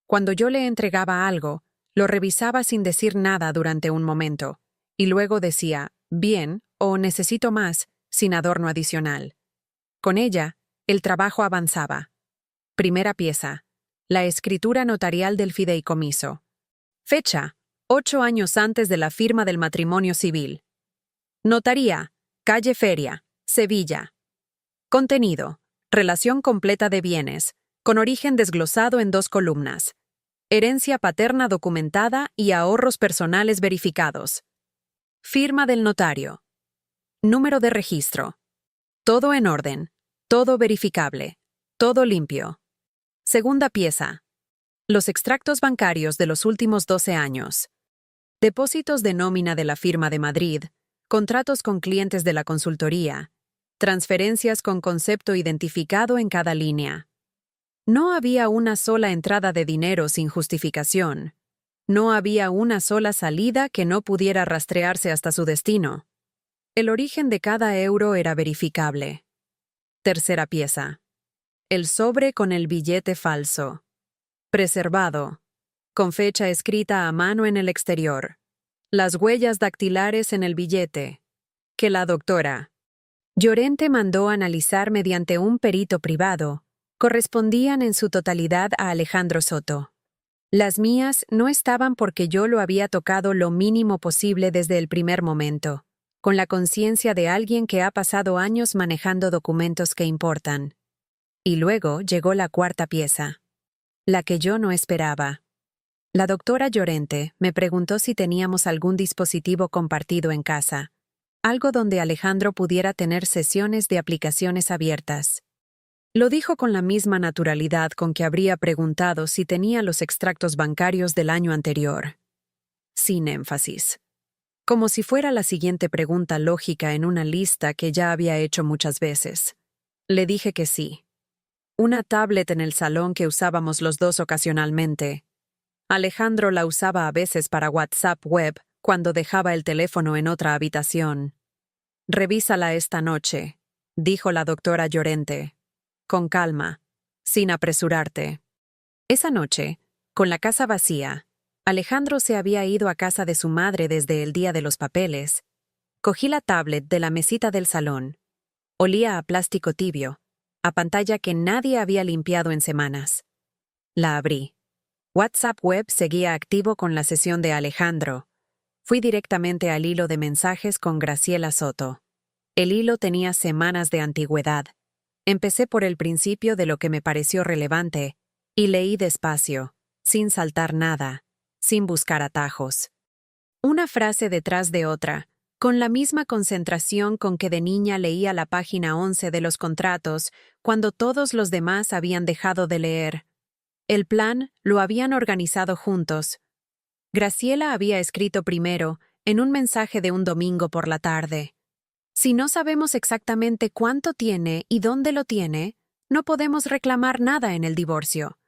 Cuando yo le entregaba algo, lo revisaba sin decir nada durante un momento, y luego decía, bien, o necesito más, sin adorno adicional. Con ella, el trabajo avanzaba. Primera pieza. La escritura notarial del fideicomiso. Fecha. 8 años antes de la firma del matrimonio civil. Notaría. Calle Feria, Sevilla. Contenido. Relación completa de bienes, con origen desglosado en 2 columnas. Herencia paterna documentada y ahorros personales verificados. Firma del notario. Número de registro. Todo en orden. Todo verificable. Todo limpio. Segunda pieza. Los extractos bancarios de los últimos 12 años. Depósitos de nómina de la firma de Madrid, contratos con clientes de la consultoría, transferencias con concepto identificado en cada línea. No había una sola entrada de dinero sin justificación. No había una sola salida que no pudiera rastrearse hasta su destino. El origen de cada euro era verificable. Tercera pieza. El sobre con el billete falso. Preservado. Con fecha escrita a mano en el exterior. Las huellas dactilares en el billete. Que la doctora Llorente mandó analizar mediante un perito privado, correspondían en su totalidad a Alejandro Soto. Las mías no estaban porque yo lo había tocado lo mínimo posible desde el primer momento, con la conciencia de alguien que ha pasado años manejando documentos que importan. Y luego llegó la cuarta pieza, la que yo no esperaba. La doctora Llorente me preguntó si teníamos algún dispositivo compartido en casa, algo donde Alejandro pudiera tener sesiones de aplicaciones abiertas. Lo dijo con la misma naturalidad con que habría preguntado si tenía los extractos bancarios del año anterior. Sin énfasis. Como si fuera la siguiente pregunta lógica en una lista que ya había hecho muchas veces. Le dije que sí. Una tablet en el salón que usábamos los dos ocasionalmente. Alejandro la usaba a veces para WhatsApp web cuando dejaba el teléfono en otra habitación. «Revísala esta noche», dijo la doctora Llorente. Con calma, sin apresurarte. Esa noche, con la casa vacía, Alejandro se había ido a casa de su madre desde el día de los papeles. Cogí la tablet de la mesita del salón. Olía a plástico tibio, a pantalla que nadie había limpiado en semanas. La abrí. WhatsApp web seguía activo con la sesión de Alejandro. Fui directamente al hilo de mensajes con Graciela Soto. El hilo tenía semanas de antigüedad. Empecé por el principio de lo que me pareció relevante, y leí despacio, sin saltar nada, sin buscar atajos. Una frase detrás de otra, con la misma concentración con que de niña leía la página 11 de los contratos, cuando todos los demás habían dejado de leer. El plan lo habían organizado juntos. Graciela había escrito primero, en un mensaje de un domingo por la tarde. Si no sabemos exactamente cuánto tiene y dónde lo tiene, no podemos reclamar nada en el divorcio.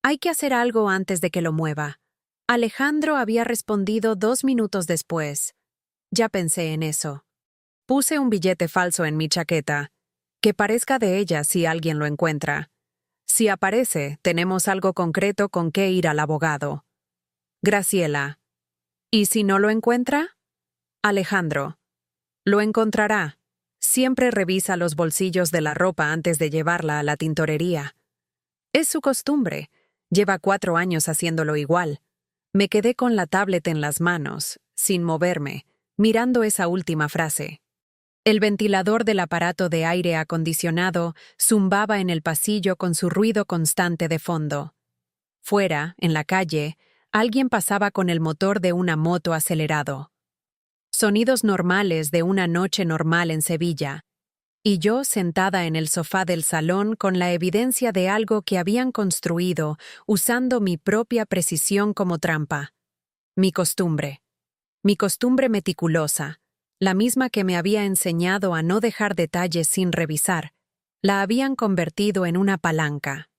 Hay que hacer algo antes de que lo mueva. Alejandro había respondido 2 minutos después. Ya pensé en eso. Puse un billete falso en mi chaqueta. Que parezca de ella si alguien lo encuentra. Si aparece, tenemos algo concreto con qué ir al abogado. Graciela. ¿Y si no lo encuentra? Alejandro. Lo encontrará. Siempre revisa los bolsillos de la ropa antes de llevarla a la tintorería. Es su costumbre. Lleva 4 años haciéndolo igual. Me quedé con la tablet en las manos, sin moverme, mirando esa última frase. El ventilador del aparato de aire acondicionado zumbaba en el pasillo con su ruido constante de fondo. Fuera, en la calle, alguien pasaba con el motor de una moto acelerado. Sonidos normales de una noche normal en Sevilla. Y yo sentada en el sofá del salón con la evidencia de algo que habían construido usando mi propia precisión como trampa. Mi costumbre meticulosa, la misma que me había enseñado a no dejar detalles sin revisar, la habían convertido en una palanca.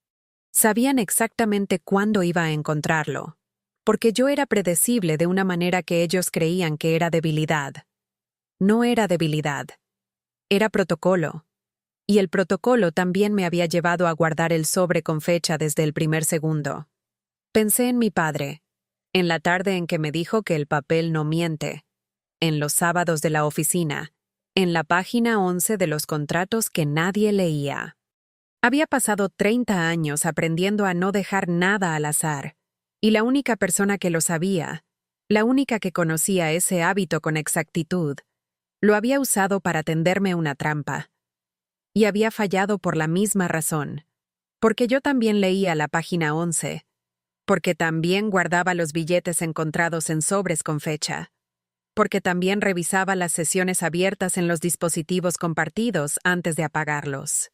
Sabían exactamente cuándo iba a encontrarlo, porque yo era predecible de una manera que ellos creían que era debilidad. No era debilidad. Era protocolo. Y el protocolo también me había llevado a guardar el sobre con fecha desde el primer segundo. Pensé en mi padre, en la tarde en que me dijo que el papel no miente, en los sábados de la oficina, en la página 11 de los contratos que nadie leía. Había pasado 30 años aprendiendo a no dejar nada al azar, y la única persona que lo sabía, la única que conocía ese hábito con exactitud, lo había usado para tenderme una trampa. Y había fallado por la misma razón, porque yo también leía la página 11, porque también guardaba los billetes encontrados en sobres con fecha, porque también revisaba las sesiones abiertas en los dispositivos compartidos antes de apagarlos.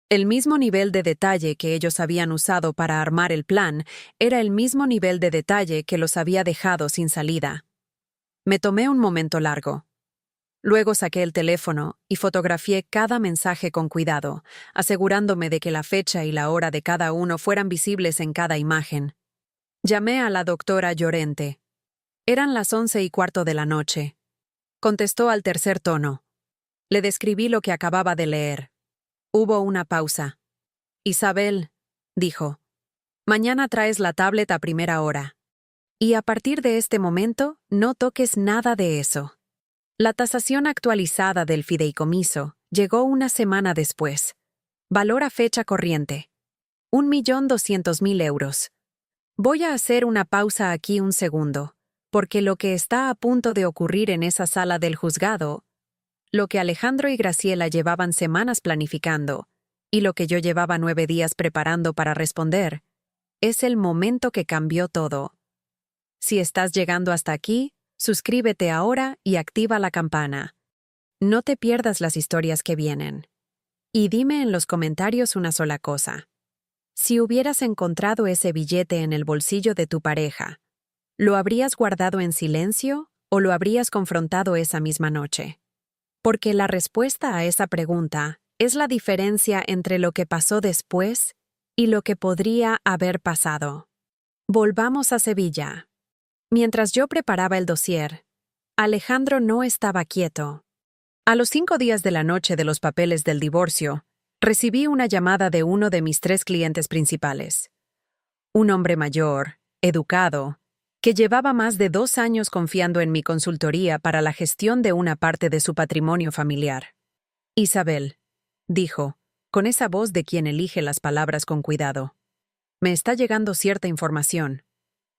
El mismo nivel de detalle que ellos habían usado para armar el plan era el mismo nivel de detalle que los había dejado sin salida. Me tomé un momento largo. Luego saqué el teléfono y fotografié cada mensaje con cuidado, asegurándome de que la fecha y la hora de cada uno fueran visibles en cada imagen. Llamé a la doctora Llorente. Eran las 11:15 de la noche. Contestó al tercer tono. Le describí lo que acababa de leer. Hubo una pausa. Isabel, dijo, mañana traes la tablet a primera hora. Y a partir de este momento, no toques nada de eso. La tasación actualizada del fideicomiso llegó una semana después. Valor a fecha corriente. 1.200.000 euros. Voy a hacer una pausa aquí un segundo, porque lo que está a punto de ocurrir en esa sala del juzgado, lo que Alejandro y Graciela llevaban semanas planificando, y lo que yo llevaba 9 días preparando para responder, es el momento que cambió todo. Si estás llegando hasta aquí, suscríbete ahora y activa la campana. No te pierdas las historias que vienen. Y dime en los comentarios una sola cosa. Si hubieras encontrado ese billete en el bolsillo de tu pareja, ¿lo habrías guardado en silencio o lo habrías confrontado esa misma noche? Porque la respuesta a esa pregunta es la diferencia entre lo que pasó después y lo que podría haber pasado. Volvamos a Sevilla. Mientras yo preparaba el dossier, Alejandro no estaba quieto. A los 5 días de la noche de los papeles del divorcio, recibí una llamada de uno de mis 3 clientes principales. Un hombre mayor, educado, que llevaba más de 2 años confiando en mi consultoría para la gestión de una parte de su patrimonio familiar. Isabel, dijo, con esa voz de quien elige las palabras con cuidado. Me está llegando cierta información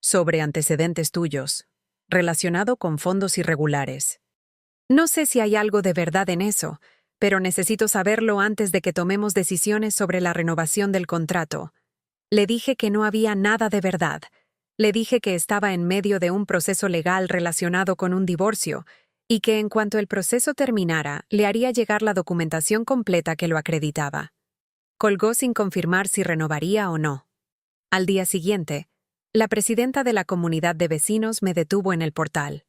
sobre antecedentes tuyos, relacionado con fondos irregulares. No sé si hay algo de verdad en eso, pero necesito saberlo antes de que tomemos decisiones sobre la renovación del contrato. Le dije que no había nada de verdad. Le dije que estaba en medio de un proceso legal relacionado con un divorcio y que en cuanto el proceso terminara, le haría llegar la documentación completa que lo acreditaba. Colgó sin confirmar si renovaría o no. Al día siguiente, la presidenta de la comunidad de vecinos me detuvo en el portal.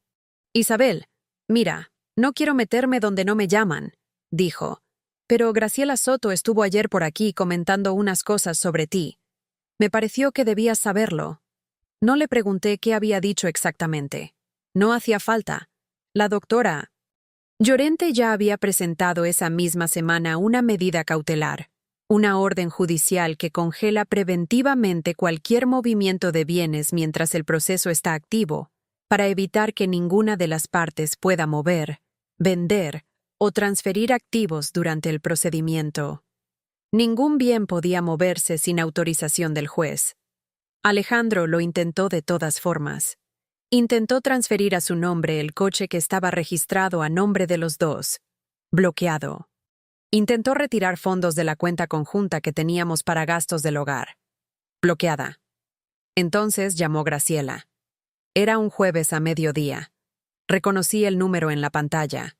Isabel, mira, no quiero meterme donde no me llaman, dijo, pero Graciela Soto estuvo ayer por aquí comentando unas cosas sobre ti. Me pareció que debías saberlo. No le pregunté qué había dicho exactamente. No hacía falta. La doctora Llorente ya había presentado esa misma semana una medida cautelar, una orden judicial que congela preventivamente cualquier movimiento de bienes mientras el proceso está activo, para evitar que ninguna de las partes pueda mover, vender o transferir activos durante el procedimiento. Ningún bien podía moverse sin autorización del juez. Alejandro lo intentó de todas formas. Intentó transferir a su nombre el coche que estaba registrado a nombre de los dos. Bloqueado. Intentó retirar fondos de la cuenta conjunta que teníamos para gastos del hogar. Bloqueada. Entonces llamó Graciela. Era un jueves a mediodía. Reconocí el número en la pantalla.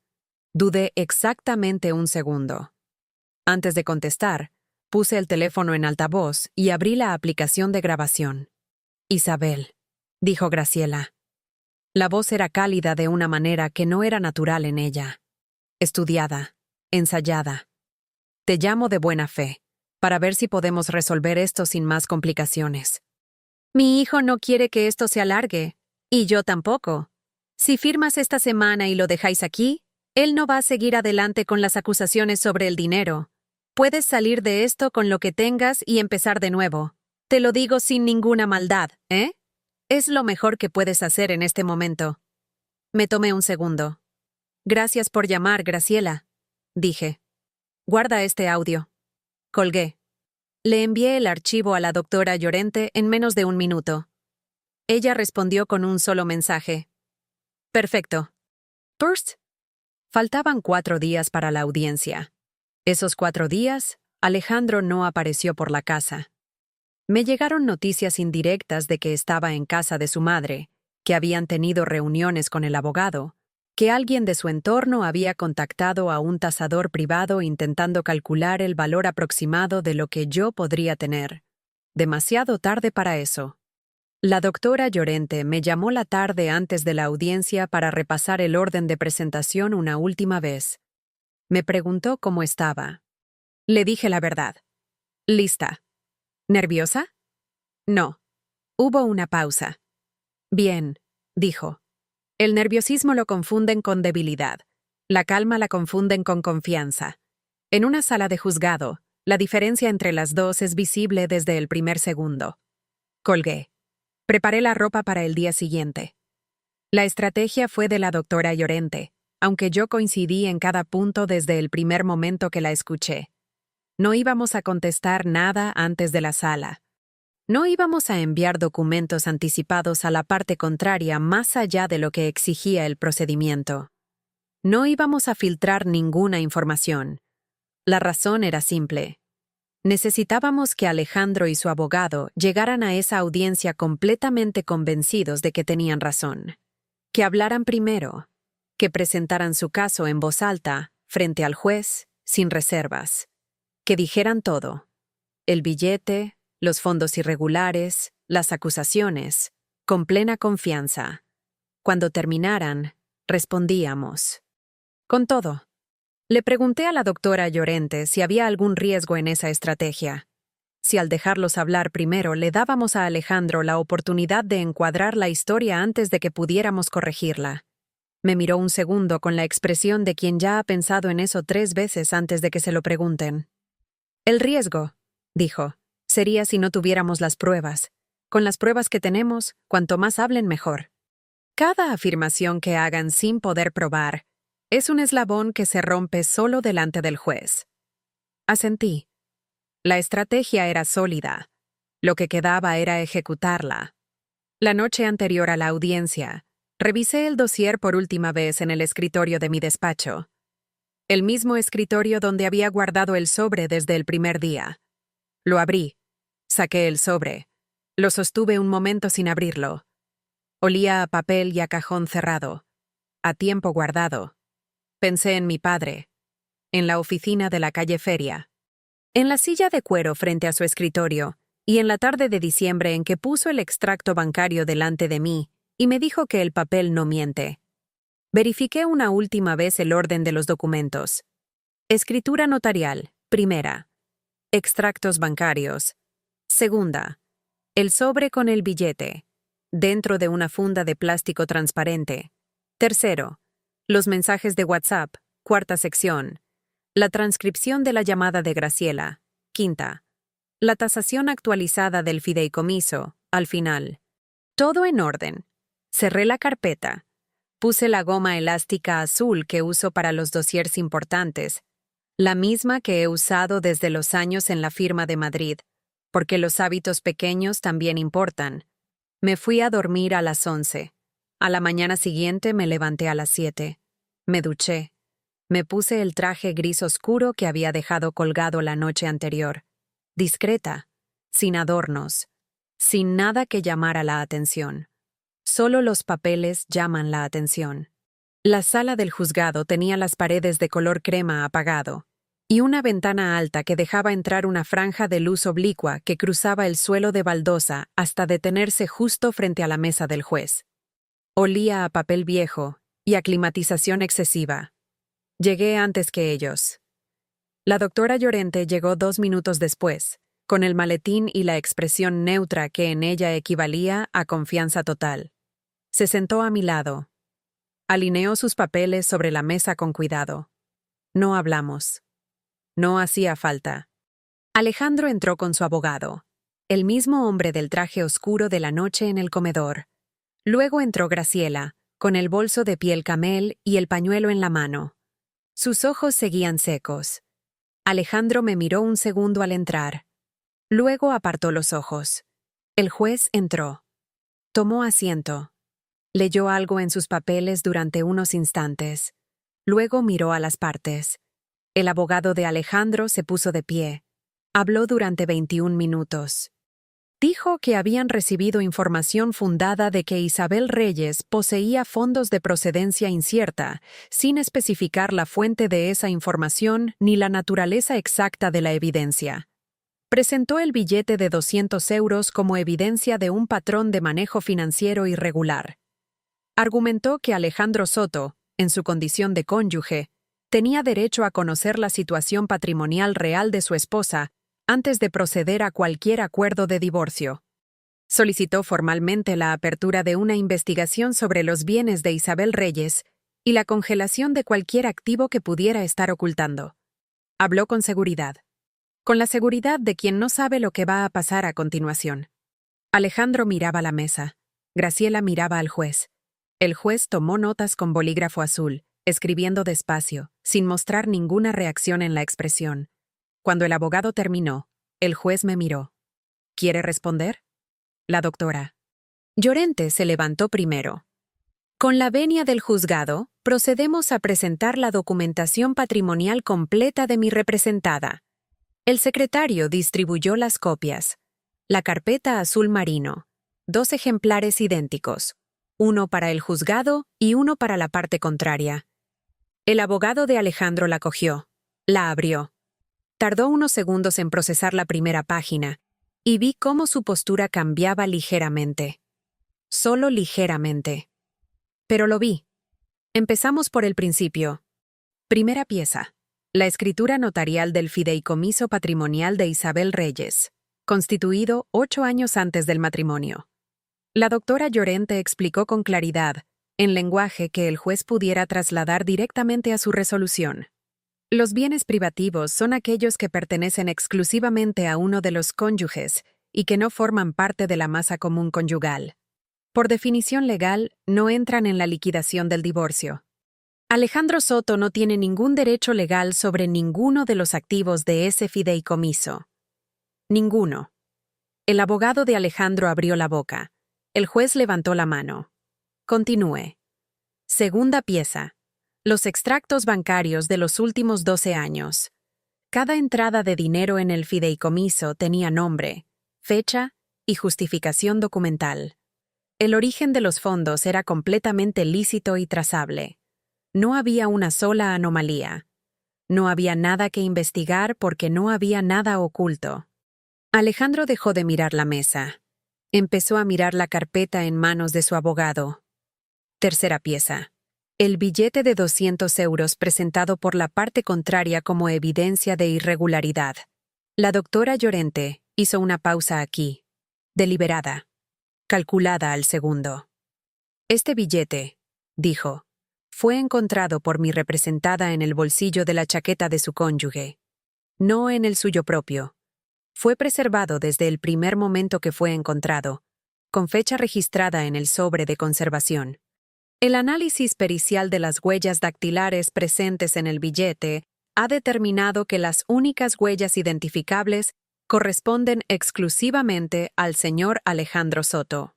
Dudé exactamente un segundo. Antes de contestar, puse el teléfono en altavoz y abrí la aplicación de grabación. Isabel, dijo Graciela. La voz era cálida de una manera que no era natural en ella. Estudiada, ensayada. Te llamo de buena fe, para ver si podemos resolver esto sin más complicaciones. Mi hijo no quiere que esto se alargue, y yo tampoco. Si firmas esta semana y lo dejáis aquí, él no va a seguir adelante con las acusaciones sobre el dinero. Puedes salir de esto con lo que tengas y empezar de nuevo. Te lo digo sin ninguna maldad, ¿eh? Es lo mejor que puedes hacer en este momento. Me tomé un segundo. Gracias por llamar, Graciela, dije. Guarda este audio. Colgué. Le envié el archivo a la doctora Llorente en menos de un minuto. Ella respondió con un solo mensaje. Perfecto. First. Faltaban 4 días para la audiencia. Esos 4 días, Alejandro no apareció por la casa. Me llegaron noticias indirectas de que estaba en casa de su madre, que habían tenido reuniones con el abogado, que alguien de su entorno había contactado a un tasador privado intentando calcular el valor aproximado de lo que yo podría tener. Demasiado tarde para eso. La doctora Llorente me llamó la tarde antes de la audiencia para repasar el orden de presentación una última vez. Me preguntó cómo estaba. Le dije la verdad. Lista. ¿Nerviosa? No. Hubo una pausa. Bien, dijo. El nerviosismo lo confunden con debilidad. La calma la confunden con confianza. En una sala de juzgado, la diferencia entre las dos es visible desde el primer segundo. Colgué. Preparé la ropa para el día siguiente. La estrategia fue de la doctora Llorente, aunque yo coincidí en cada punto desde el primer momento que la escuché. No íbamos a contestar nada antes de la sala. No íbamos a enviar documentos anticipados a la parte contraria más allá de lo que exigía el procedimiento. No íbamos a filtrar ninguna información. La razón era simple. Necesitábamos que Alejandro y su abogado llegaran a esa audiencia completamente convencidos de que tenían razón. Que hablaran primero. Que presentaran su caso en voz alta, frente al juez, sin reservas. Que dijeran todo. El billete, los fondos irregulares, las acusaciones, con plena confianza. Cuando terminaran, respondíamos. Con todo. Le pregunté a la doctora Llorente si había algún riesgo en esa estrategia. Si al dejarlos hablar primero le dábamos a Alejandro la oportunidad de encuadrar la historia antes de que pudiéramos corregirla. Me miró un segundo con la expresión de quien ya ha pensado en eso 3 veces antes de que se lo pregunten. El riesgo, dijo, sería si no tuviéramos las pruebas. Con las pruebas que tenemos, cuanto más hablen mejor. Cada afirmación que hagan sin poder probar es un eslabón que se rompe solo delante del juez. Asentí. La estrategia era sólida. Lo que quedaba era ejecutarla. La noche anterior a la audiencia, revisé el dossier por última vez en el escritorio de mi despacho. El mismo escritorio donde había guardado el sobre desde el primer día. Lo abrí. Saqué el sobre. Lo sostuve un momento sin abrirlo. Olía a papel y a cajón cerrado. A tiempo guardado. Pensé en mi padre. En la oficina de la calle Feria. En la silla de cuero frente a su escritorio, y en la tarde de diciembre en que puso el extracto bancario delante de mí y me dijo que el papel no miente. Verifiqué una última vez el orden de los documentos. Escritura notarial, primera. Extractos bancarios. Segunda. El sobre con el billete, dentro de una funda de plástico transparente. Tercero. Los mensajes de WhatsApp, cuarta sección. La transcripción de la llamada de Graciela, quinta. La tasación actualizada del fideicomiso, al final. Todo en orden. Cerré la carpeta. Puse la goma elástica azul que uso para los dossiers importantes, la misma que he usado desde los años en la firma de Madrid, porque los hábitos pequeños también importan. Me fui a dormir a las 11. A la mañana siguiente me levanté a las 7. Me duché. Me puse el traje gris oscuro que había dejado colgado la noche anterior. Discreta, sin adornos, sin nada que llamara la atención. Solo los papeles llaman la atención. La sala del juzgado tenía las paredes de color crema apagado y una ventana alta que dejaba entrar una franja de luz oblicua que cruzaba el suelo de baldosa hasta detenerse justo frente a la mesa del juez. Olía a papel viejo y a climatización excesiva. Llegué antes que ellos. La doctora Llorente llegó 2 minutos después, con el maletín y la expresión neutra que en ella equivalía a confianza total. Se sentó a mi lado. Alineó sus papeles sobre la mesa con cuidado. No hablamos. No hacía falta. Alejandro entró con su abogado, el mismo hombre del traje oscuro de la noche en el comedor. Luego entró Graciela, con el bolso de piel camel y el pañuelo en la mano. Sus ojos seguían secos. Alejandro me miró un segundo al entrar. Luego apartó los ojos. El juez entró. Tomó asiento. Leyó algo en sus papeles durante unos instantes. Luego miró a las partes. El abogado de Alejandro se puso de pie. Habló durante 21 minutos. Dijo que habían recibido información fundada de que Isabel Reyes poseía fondos de procedencia incierta, sin especificar la fuente de esa información ni la naturaleza exacta de la evidencia. Presentó el billete de 200 euros como evidencia de un patrón de manejo financiero irregular. Argumentó que Alejandro Soto, en su condición de cónyuge, tenía derecho a conocer la situación patrimonial real de su esposa antes de proceder a cualquier acuerdo de divorcio. Solicitó formalmente la apertura de una investigación sobre los bienes de Isabel Reyes y la congelación de cualquier activo que pudiera estar ocultando. Habló con seguridad. Con la seguridad de quien no sabe lo que va a pasar a continuación. Alejandro miraba la mesa. Graciela miraba al juez. El juez tomó notas con bolígrafo azul, escribiendo despacio, sin mostrar ninguna reacción en la expresión. Cuando el abogado terminó, el juez me miró. ¿Quiere responder? La doctora. Llorente se levantó primero. Con la venia del juzgado, procedemos a presentar la documentación patrimonial completa de mi representada. El secretario distribuyó las copias. La carpeta azul marino. 2 ejemplares idénticos. Uno para el juzgado y uno para la parte contraria. El abogado de Alejandro la cogió. La abrió. Tardó unos segundos en procesar la primera página, y vi cómo su postura cambiaba ligeramente. Solo ligeramente. Pero lo vi. Empezamos por el principio. Primera pieza. La escritura notarial del fideicomiso patrimonial de Isabel Reyes, constituido 8 años antes del matrimonio. La doctora Llorente explicó con claridad, en lenguaje que el juez pudiera trasladar directamente a su resolución. Los bienes privativos son aquellos que pertenecen exclusivamente a uno de los cónyuges y que no forman parte de la masa común conyugal. Por definición legal, no entran en la liquidación del divorcio. Alejandro Soto no tiene ningún derecho legal sobre ninguno de los activos de ese fideicomiso. Ninguno. El abogado de Alejandro abrió la boca. El juez levantó la mano. Continúe. Segunda pieza. Los extractos bancarios de los últimos 12 años. Cada entrada de dinero en el fideicomiso tenía nombre, fecha y justificación documental. El origen de los fondos era completamente lícito y trazable. No había una sola anomalía. No había nada que investigar porque no había nada oculto. Alejandro dejó de mirar la mesa. Empezó a mirar la carpeta en manos de su abogado. Tercera pieza. El billete de 200 euros presentado por la parte contraria como evidencia de irregularidad. La doctora Llorente hizo una pausa aquí. Deliberada. Calculada al segundo. Este billete, dijo, fue encontrado por mi representada en el bolsillo de la chaqueta de su cónyuge. No en el suyo propio. Fue preservado desde el primer momento que fue encontrado, con fecha registrada en el sobre de conservación. El análisis pericial de las huellas dactilares presentes en el billete ha determinado que las únicas huellas identificables corresponden exclusivamente al señor Alejandro Soto.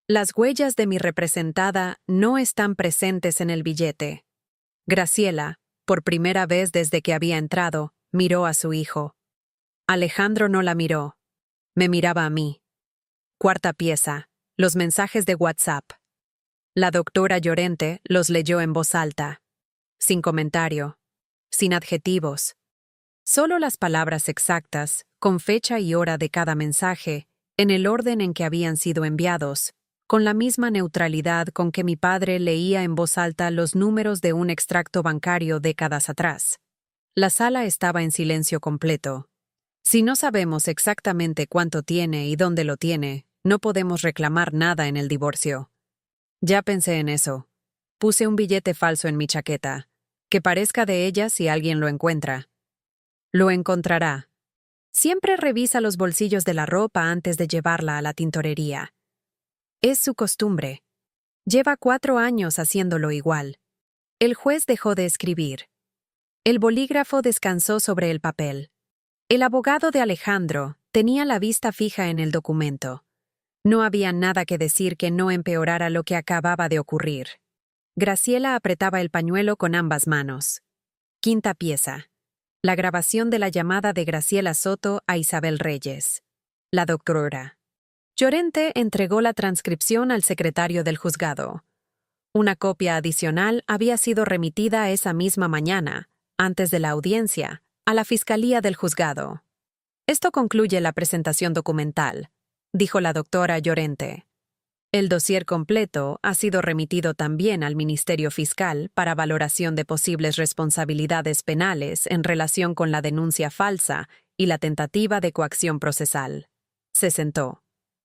Las huellas de mi representada no están presentes en el billete. Graciela, por primera vez desde que había entrado, miró a su hijo. Alejandro no la miró. Me miraba a mí. Cuarta pieza. Los mensajes de WhatsApp. La doctora Llorente los leyó en voz alta. Sin comentario. Sin adjetivos. Solo las palabras exactas, con fecha y hora de cada mensaje, en el orden en que habían sido enviados, con la misma neutralidad con que mi padre leía en voz alta los números de un extracto bancario décadas atrás. La sala estaba en silencio completo. Si no sabemos exactamente cuánto tiene y dónde lo tiene, no podemos reclamar nada en el divorcio. Ya pensé en eso. Puse un billete falso en mi chaqueta. Que parezca de ella si alguien lo encuentra. Lo encontrará. Siempre revisa los bolsillos de la ropa antes de llevarla a la tintorería. Es su costumbre. Lleva 4 años haciéndolo igual. El juez dejó de escribir. El bolígrafo descansó sobre el papel. El abogado de Alejandro tenía la vista fija en el documento. No había nada que decir que no empeorara lo que acababa de ocurrir. Graciela apretaba el pañuelo con ambas manos. Quinta pieza. La grabación de la llamada de Graciela Soto a Isabel Reyes. La doctora Llorente entregó la transcripción al secretario del juzgado. Una copia adicional había sido remitida esa misma mañana, antes de la audiencia, a la Fiscalía del juzgado. Esto concluye la presentación documental, dijo la doctora Llorente. El dossier completo ha sido remitido también al Ministerio Fiscal para valoración de posibles responsabilidades penales en relación con la denuncia falsa y la tentativa de coacción procesal. Se sentó.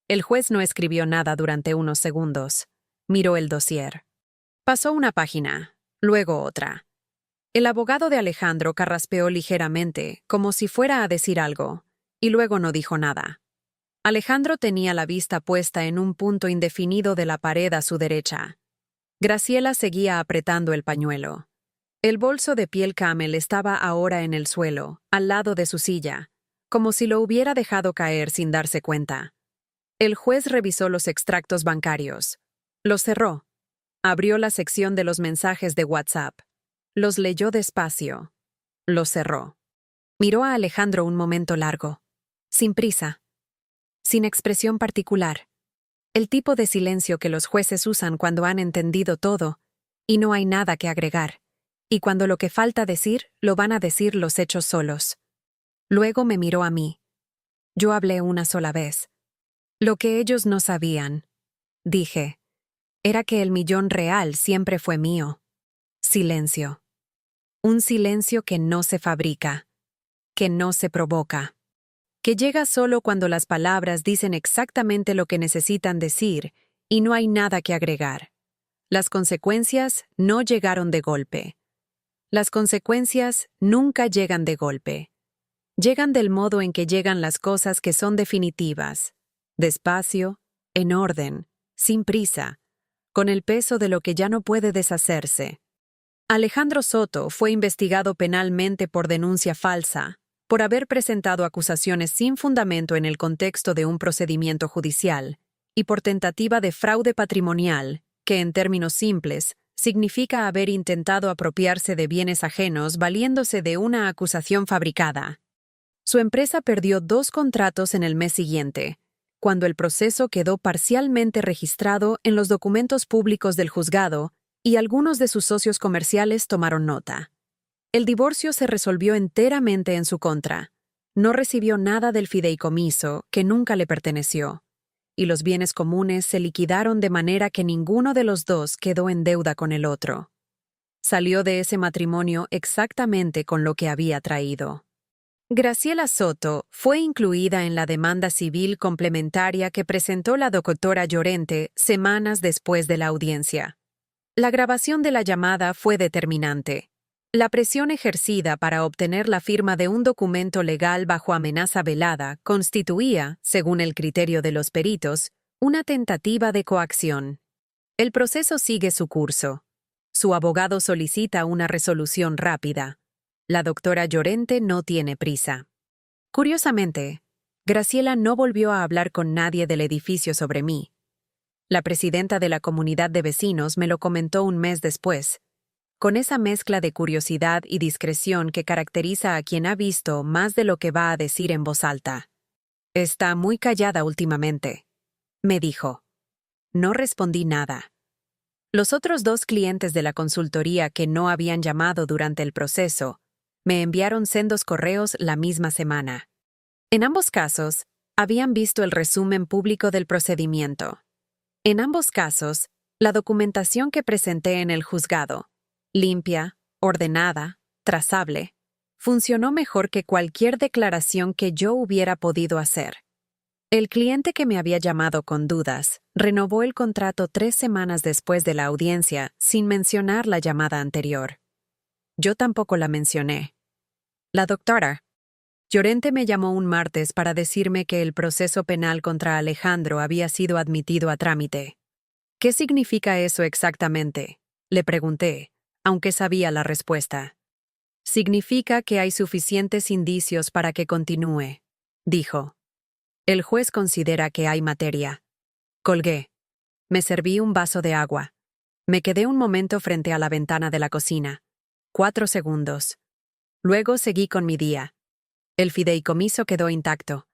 El juez no escribió nada durante unos segundos. Miró el dossier. Pasó una página, luego otra. El abogado de Alejandro carraspeó ligeramente, como si fuera a decir algo, y luego no dijo nada. Alejandro tenía la vista puesta en un punto indefinido de la pared a su derecha. Graciela seguía apretando el pañuelo. El bolso de piel camel estaba ahora en el suelo, al lado de su silla, como si lo hubiera dejado caer sin darse cuenta. El juez revisó los extractos bancarios. Los cerró. Abrió la sección de los mensajes de WhatsApp. Los leyó despacio. Los cerró. Miró a Alejandro un momento largo. Sin prisa. Sin expresión particular. El tipo de silencio que los jueces usan cuando han entendido todo y no hay nada que agregar, y cuando lo que falta decir lo van a decir los hechos solos. Luego me miró a mí. Yo hablé una sola vez. Lo que ellos no sabían, dije, era que el millón real siempre fue mío. Silencio. Un silencio que no se fabrica, que no se provoca. Que llega solo cuando las palabras dicen exactamente lo que necesitan decir y no hay nada que agregar. Las consecuencias no llegaron de golpe. Las consecuencias nunca llegan de golpe. Llegan del modo en que llegan las cosas que son definitivas, despacio, en orden, sin prisa, con el peso de lo que ya no puede deshacerse. Alejandro Soto fue investigado penalmente por denuncia falsa, por haber presentado acusaciones sin fundamento en el contexto de un procedimiento judicial, y por tentativa de fraude patrimonial, que en términos simples, significa haber intentado apropiarse de bienes ajenos valiéndose de una acusación fabricada. Su empresa perdió 2 contratos en el mes siguiente, cuando el proceso quedó parcialmente registrado en los documentos públicos del juzgado y algunos de sus socios comerciales tomaron nota. El divorcio se resolvió enteramente en su contra. No recibió nada del fideicomiso, que nunca le perteneció, y los bienes comunes se liquidaron de manera que ninguno de los dos quedó en deuda con el otro. Salió de ese matrimonio exactamente con lo que había traído. Graciela Soto fue incluida en la demanda civil complementaria que presentó la doctora Llorente semanas después de la audiencia. La grabación de la llamada fue determinante. La presión ejercida para obtener la firma de un documento legal bajo amenaza velada constituía, según el criterio de los peritos, una tentativa de coacción. El proceso sigue su curso. Su abogado solicita una resolución rápida. La doctora Llorente no tiene prisa. Curiosamente, Graciela no volvió a hablar con nadie del edificio sobre mí. La presidenta de la comunidad de vecinos me lo comentó un mes después, con esa mezcla de curiosidad y discreción que caracteriza a quien ha visto más de lo que va a decir en voz alta. Está muy callada últimamente, me dijo. No respondí nada. Los otros dos clientes de la consultoría que no habían llamado durante el proceso me enviaron sendos correos la misma semana. En ambos casos, habían visto el resumen público del procedimiento. En ambos casos, la documentación que presenté en el juzgado, limpia, ordenada, trazable, funcionó mejor que cualquier declaración que yo hubiera podido hacer. El cliente que me había llamado con dudas renovó el contrato 3 semanas después de la audiencia sin mencionar la llamada anterior. Yo tampoco la mencioné. La doctora Llorente me llamó un martes para decirme que el proceso penal contra Alejandro había sido admitido a trámite. ¿Qué significa eso exactamente?, le pregunté, aunque sabía la respuesta. Significa que hay suficientes indicios para que continúe, dijo. El juez considera que hay materia. Colgué. Me serví un vaso de agua. Me quedé un momento frente a la ventana de la cocina. 4 segundos. Luego seguí con mi día. El fideicomiso quedó intacto.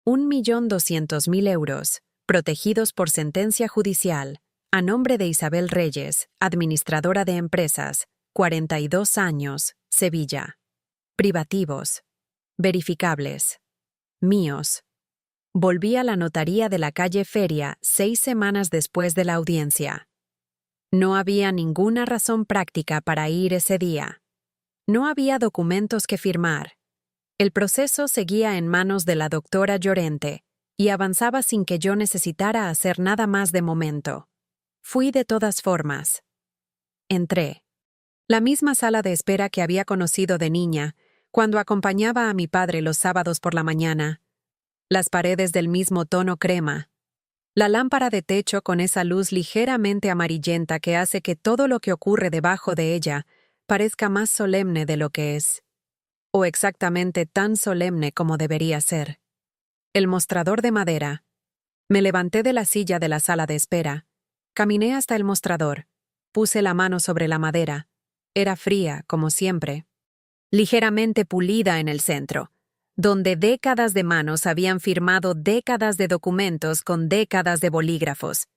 1.200.000 euros, protegidos por sentencia judicial, a nombre de Isabel Reyes, administradora de empresas, 42 años, Sevilla. Privativos. Verificables. Míos. Volví a la notaría de la calle Feria 6 semanas después de la audiencia. No había ninguna razón práctica para ir ese día. No había documentos que firmar. El proceso seguía en manos de la doctora Llorente y avanzaba sin que yo necesitara hacer nada más de momento. Fui de todas formas. Entré. La misma sala de espera que había conocido de niña, cuando acompañaba a mi padre los sábados por la mañana. Las paredes del mismo tono crema. La lámpara de techo con esa luz ligeramente amarillenta que hace que todo lo que ocurre debajo de ella parezca más solemne de lo que es. O exactamente tan solemne como debería ser. El mostrador de madera. Me levanté de la silla de la sala de espera. Caminé hasta el mostrador. Puse la mano sobre la madera. Era fría, como siempre. Ligeramente pulida en el centro, donde décadas de manos habían firmado décadas de documentos con décadas de bolígrafos.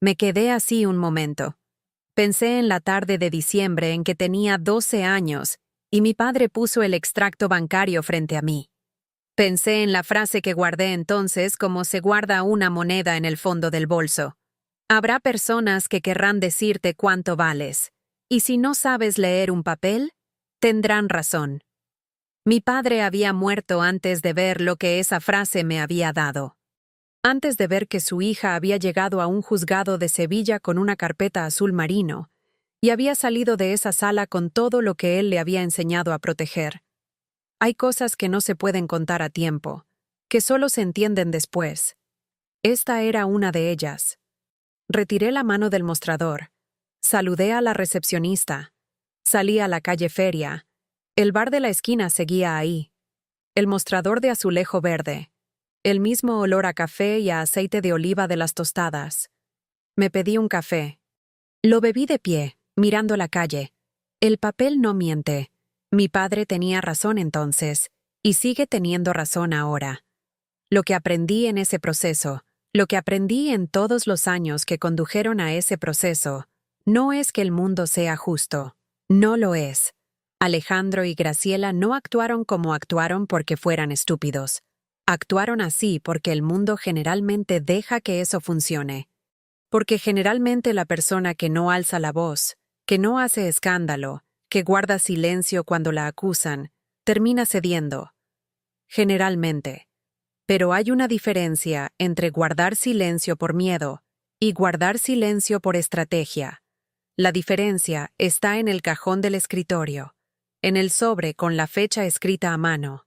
Me quedé así un momento. Pensé en la tarde de diciembre en que tenía 12 años y mi padre puso el extracto bancario frente a mí. Pensé en la frase que guardé entonces como se guarda una moneda en el fondo del bolso. Habrá personas que querrán decirte cuánto vales, y si no sabes leer un papel, tendrán razón. Mi padre había muerto antes de ver lo que esa frase me había dado. Antes de ver que su hija había llegado a un juzgado de Sevilla con una carpeta azul marino, y había salido de esa sala con todo lo que él le había enseñado a proteger. Hay cosas que no se pueden contar a tiempo, que solo se entienden después. Esta era una de ellas. Retiré la mano del mostrador. Saludé a la recepcionista. Salí a la calle Feria. El bar de la esquina seguía ahí. El mostrador de azulejo verde. El mismo olor a café y a aceite de oliva de las tostadas. Me pedí un café. Lo bebí de pie, mirando la calle. El papel no miente. Mi padre tenía razón entonces, y sigue teniendo razón ahora. Lo que aprendí en ese proceso, lo que aprendí en todos los años que condujeron a ese proceso, no es que el mundo sea justo. No lo es. Alejandro y Graciela no actuaron como actuaron porque fueran estúpidos. Actuaron así porque el mundo generalmente deja que eso funcione. Porque generalmente la persona que no alza la voz, que no hace escándalo, que guarda silencio cuando la acusan, termina cediendo. Generalmente. Pero hay una diferencia entre guardar silencio por miedo y guardar silencio por estrategia. La diferencia está en el cajón del escritorio, en el sobre con la fecha escrita a mano,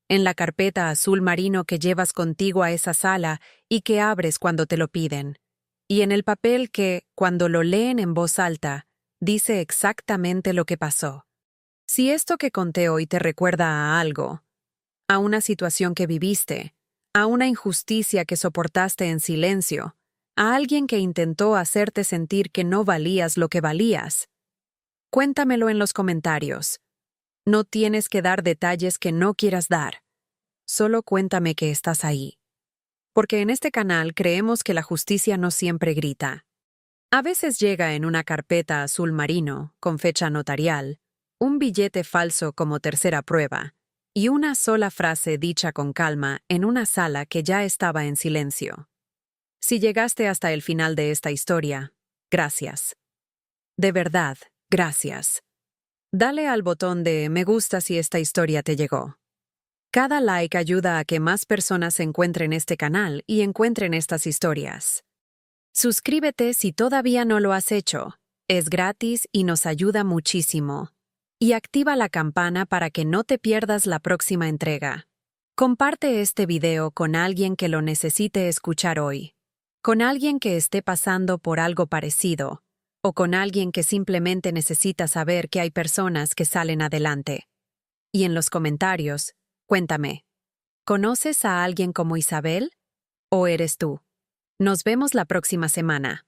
en la carpeta azul marino que llevas contigo a esa sala y que abres cuando te lo piden. Y en el papel que, cuando lo leen en voz alta, dice exactamente lo que pasó. Si esto que conté hoy te recuerda a algo, a una situación que viviste, a una injusticia que soportaste en silencio, a alguien que intentó hacerte sentir que no valías lo que valías, cuéntamelo en los comentarios. No tienes que dar detalles que no quieras dar. Solo cuéntame que estás ahí. Porque en este canal creemos que la justicia no siempre grita. A veces llega en una carpeta azul marino, con fecha notarial, un billete falso como tercera prueba, y una sola frase dicha con calma en una sala que ya estaba en silencio. Si llegaste hasta el final de esta historia, gracias. De verdad, gracias. Dale al botón de me gusta si esta historia te llegó. Cada like ayuda a que más personas encuentren este canal y encuentren estas historias. Suscríbete si todavía no lo has hecho. Es gratis y nos ayuda muchísimo. Y activa la campana para que no te pierdas la próxima entrega. Comparte este video con alguien que lo necesite escuchar hoy. Con alguien que esté pasando por algo parecido. O con alguien que simplemente necesita saber que hay personas que salen adelante. Y en los comentarios, cuéntame, ¿conoces a alguien como Isabel? ¿O eres tú? Nos vemos la próxima semana.